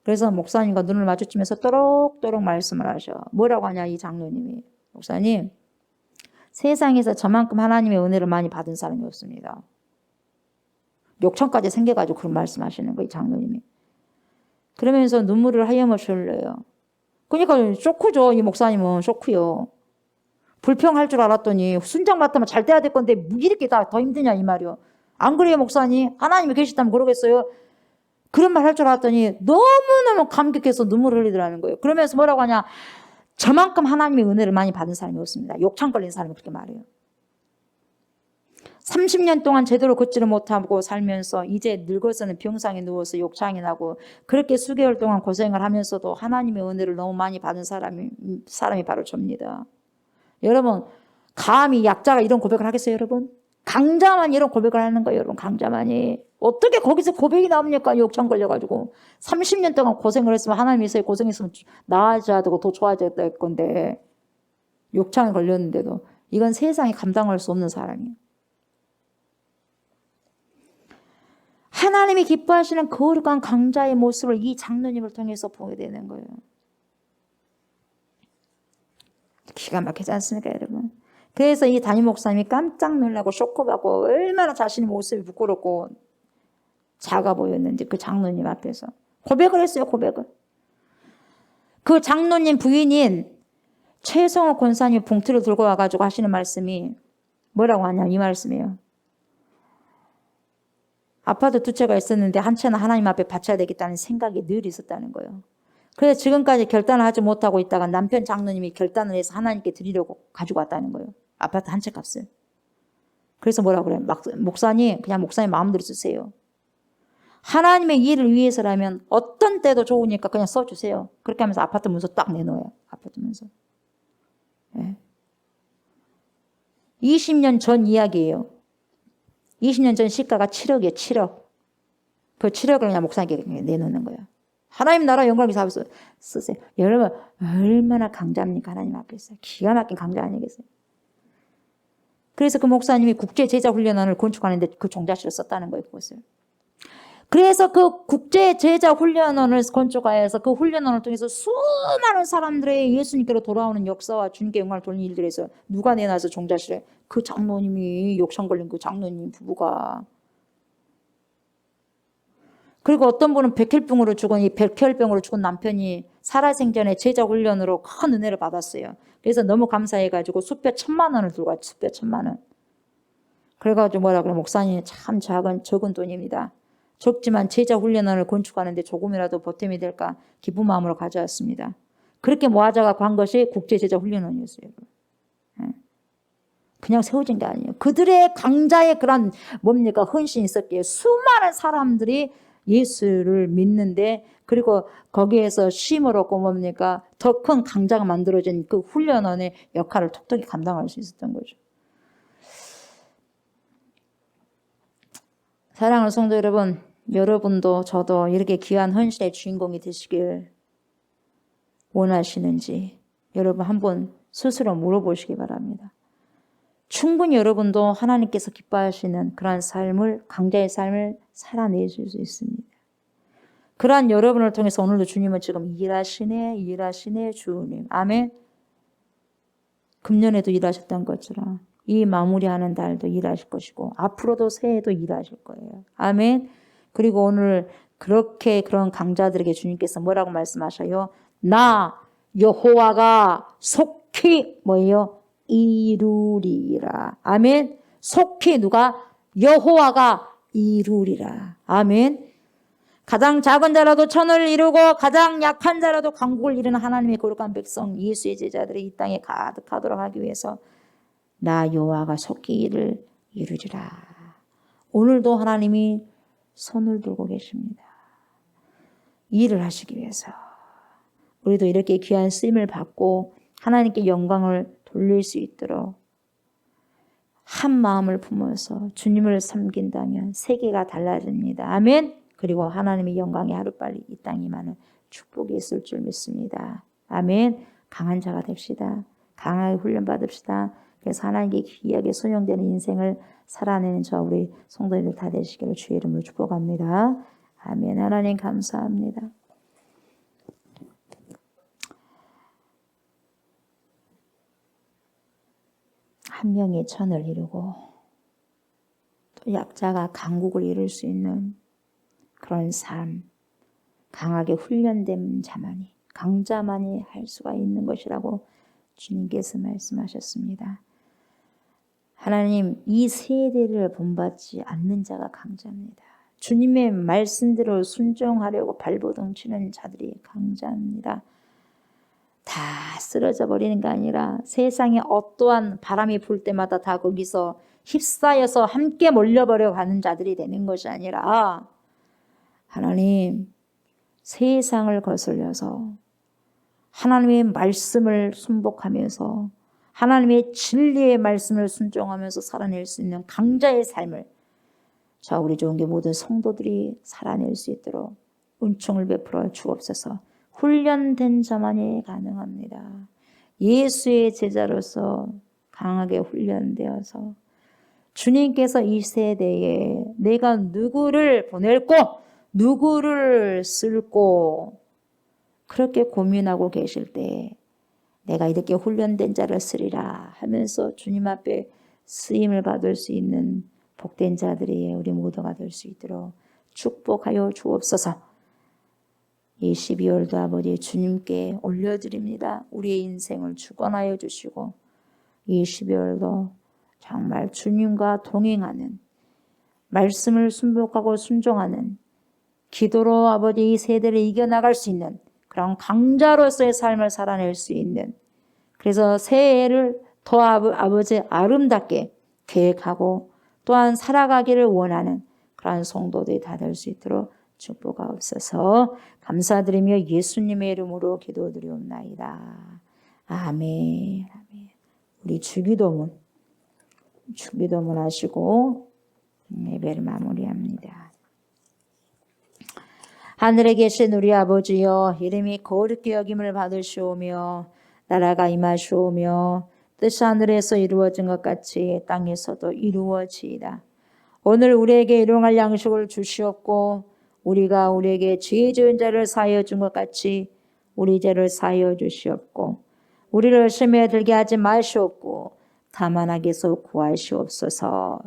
Speaker 2: 그래서 목사님과 눈을 마주치면서 또록또록 말씀을 하셔. 뭐라고 하냐, 이 장로님이. 목사님, 세상에서 저만큼 하나님의 은혜를 많이 받은 사람이 없습니다. 욕창까지 생겨가지고 그런 말씀하시는 거예요, 이 장로님이. 그러면서 눈물을 하염없이 흘려요. 그러니까 쇼크죠, 이 목사님은. 쇼크요. 불평할 줄 알았더니 순장 맡으면 잘 돼야 될 건데 이렇게 다 더 힘드냐 이 말이요. 안 그래요, 목사님? 하나님이 계시다면 그러겠어요? 그런 말 할 줄 알았더니 너무너무 감격해서 눈물을 흘리더라는 거예요. 그러면서 뭐라고 하냐? 저만큼 하나님의 은혜를 많이 받은 사람이 없습니다. 욕창 걸린 사람이 그렇게 말해요. 30년 동안 제대로 걷지를 못하고 살면서 이제 늙어서는 병상에 누워서 욕창이 나고 그렇게 수개월 동안 고생을 하면서도 하나님의 은혜를 너무 많이 받은 사람이 바로 접니다. 여러분, 감히 약자가 이런 고백을 하겠어요, 여러분? 강자만 이런 고백을 하는 거예요, 여러분. 강자만이. 어떻게 거기서 고백이 나옵니까? 욕창 걸려가지고. 30년 동안 고생을 했으면 하나님 있어요. 고생했으면 나아져야 되고 더 좋아져야 될 건데 욕창이 걸렸는데도 이건 세상에 감당할 수 없는 사람이에요. 하나님이 기뻐하시는 거룩한 강자의 모습을 이 장로님을 통해서 보게 되는 거예요. 기가 막히지 않습니까, 여러분? 그래서 이 담임 목사님이 깜짝 놀라고 쇼크받고 얼마나 자신의 모습이 부끄럽고 작아 보였는지 그 장로님 앞에서 고백을 했어요. 고백을. 그 장로님 부인인 최성호 권사님 봉투를 들고 와가지고 하시는 말씀이 뭐라고 하냐 이 말씀이에요. 아파트 두 채가 있었는데 한 채는 하나님 앞에 바쳐야 되겠다는 생각이 늘 있었다는 거예요. 그래서 지금까지 결단을 하지 못하고 있다가 남편 장로님이 결단을 해서 하나님께 드리려고 가지고 왔다는 거예요. 아파트 한 채 값을. 그래서 뭐라고 그래요? 목사님 그냥 목사님 마음대로 쓰세요. 하나님의 일을 위해서라면 어떤 때도 좋으니까 그냥 써주세요. 그렇게 하면서 아파트 문서 딱 내놓아요. 아파트 문서. 네. 20년 전 이야기예요. 20년 전 시가가 7억이에요. 7억. 그 7억을 그냥 목사님께 내놓는 거예요. 하나님 나라 영광을 잡아서 쓰세요. 여러분 얼마나 강자입니까? 하나님 앞에서. 기가 막힌 강자 아니겠어요? 그래서 그 목사님이 국제제자훈련원을 건축하는데 그 종자실을 썼다는 거예요. 그것을. 그래서 그 국제제자훈련원을 건축하여서 그 훈련원을 통해서 수많은 사람들의 예수님께로 돌아오는 역사와 주님께 영광을 돌리는 일들에서 누가 내놔서 종자실에 그 장로님이 욕창 걸린 그 장로님 부부가. 그리고 어떤 분은 백혈병으로 죽은 이 백혈병으로 죽은 남편이 살아생전에 제자훈련으로 큰 은혜를 받았어요. 그래서 너무 감사해가지고 수표 1,000만 원을 들고 왔죠. 수표 1,000만 원. 그래가지고 뭐라 그래 목사님 참 적은 돈입니다. 적지만 제자훈련원을 건축하는데 조금이라도 보탬이 될까 기쁜 마음으로 가져왔습니다. 그렇게 모아져가 한 것이 국제제자훈련원이었어요. 그냥 세워진 게 아니에요. 그들의 강자의 그런 뭡니까 헌신이 있었기에 수많은 사람들이 예수를 믿는데 그리고 거기에서 쉼을 얻고 뭡니까 더 큰 강자가 만들어진 그 훈련원의 역할을 톡톡히 감당할 수 있었던 거죠. 사랑하는 성도 여러분, 여러분도 저도 이렇게 귀한 헌신의 주인공이 되시길 원하시는지 여러분 한번 스스로 물어보시기 바랍니다. 충분히 여러분도 하나님께서 기뻐하시는 그러한 삶을 강자의 삶을 살아내실 수 있습니다. 그러한 여러분을 통해서 오늘도 주님은 지금 일하시네 주님. 아멘. 금년에도 일하셨던 것처럼 이 마무리하는 달도 일하실 것이고 앞으로도 새해도 일하실 거예요. 아멘. 그리고 오늘 그렇게 그런 강자들에게 주님께서 뭐라고 말씀하셔요? 나 여호와가 속히 뭐예요? 이루리라. 아멘. 속히 누가? 여호와가 이루리라. 아멘. 가장 작은 자라도 천을 이루고 가장 약한 자라도 강국을 이루는 하나님의 거룩한 백성 예수의 제자들이 이 땅에 가득하도록 하기 위해서 나 여호와가 속히 일을 이루리라. 오늘도 하나님이 손을 들고 계십니다. 일을 하시기 위해서 우리도 이렇게 귀한 쓰임을 받고 하나님께 영광을 돌릴 수 있도록 한 마음을 품어서 주님을 섬긴다면 세계가 달라집니다. 아멘. 그리고 하나님의 영광이 하루빨리 이 땅에 많은 축복이 있을 줄 믿습니다. 아멘. 강한 자가 됩시다. 강하게 훈련받읍시다. 그래서 하나님께 귀하게 소용되는 인생을 살아내는 저 우리 성도님들 다 되시기를 주의 이름으로 축복합니다. 아멘. 하나님 감사합니다. 한 명이 천을 이루고 또 약자가 강국을 이룰 수 있는 그런 삶, 강하게 훈련된 자만이, 강자만이 할 수가 있는 것이라고 주님께서 말씀하셨습니다. 하나님, 이 세대를 본받지 않는 자가 강자입니다. 주님의 말씀대로 순종하려고 발버둥 치는 자들이 강자입니다. 다 쓰러져 버리는 게 아니라 세상에 어떠한 바람이 불 때마다 다 거기서 휩싸여서 함께 몰려버려 가는 자들이 되는 것이 아니라 하나님 세상을 거슬려서 하나님의 말씀을 순복하면서 하나님의 진리의 말씀을 순종하면서 살아낼 수 있는 강자의 삶을 저 우리 좋은게 모든 성도들이 살아낼 수 있도록 은총을 베풀어 주옵소서. 훈련된 자만이 가능합니다. 예수의 제자로서 강하게 훈련되어서 주님께서 이 세대에 내가 누구를 보낼고 누구를 쓸고 그렇게 고민하고 계실 때 내가 이렇게 훈련된 자를 쓰리라 하면서 주님 앞에 쓰임을 받을 수 있는 복된 자들이 우리 모두가 될 수 있도록 축복하여 주옵소서. 이 12월도 아버지 주님께 올려드립니다. 우리의 인생을 주관하여 주시고 이 12월도 정말 주님과 동행하는 말씀을 순복하고 순종하는 기도로 아버지 이 세대를 이겨나갈 수 있는 그런 강자로서의 삶을 살아낼 수 있는 그래서 새해를 더 아버지 아름답게 계획하고 또한 살아가기를 원하는 그러한 성도들이 다 될 수 있도록 축복하옵소서. 감사드리며 예수님의 이름으로 기도드리옵나이다. 아멘. 아멘. 우리 주기도문 하시고 예배를 마무리합니다. 하늘에 계신 우리 아버지여, 이름이 거룩히 여김을 받으시오며 나라가 임하시오며 뜻이 하늘에서 이루어진 것 같이 땅에서도 이루어지이다. 오늘 우리에게 일용할 양식을 주시옵고 우리가 우리에게 죄 지은 자를 사하여 준 것 같이 우리 죄를 사하여 주시옵고 우리를 시험에 들게 하지 마시옵고 다만 악에서 구하시옵소서.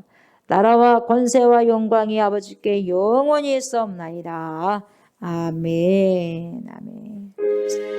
Speaker 2: 나라와 권세와 영광이 아버지께 영원히 있사옵나이다. 아멘. 아멘.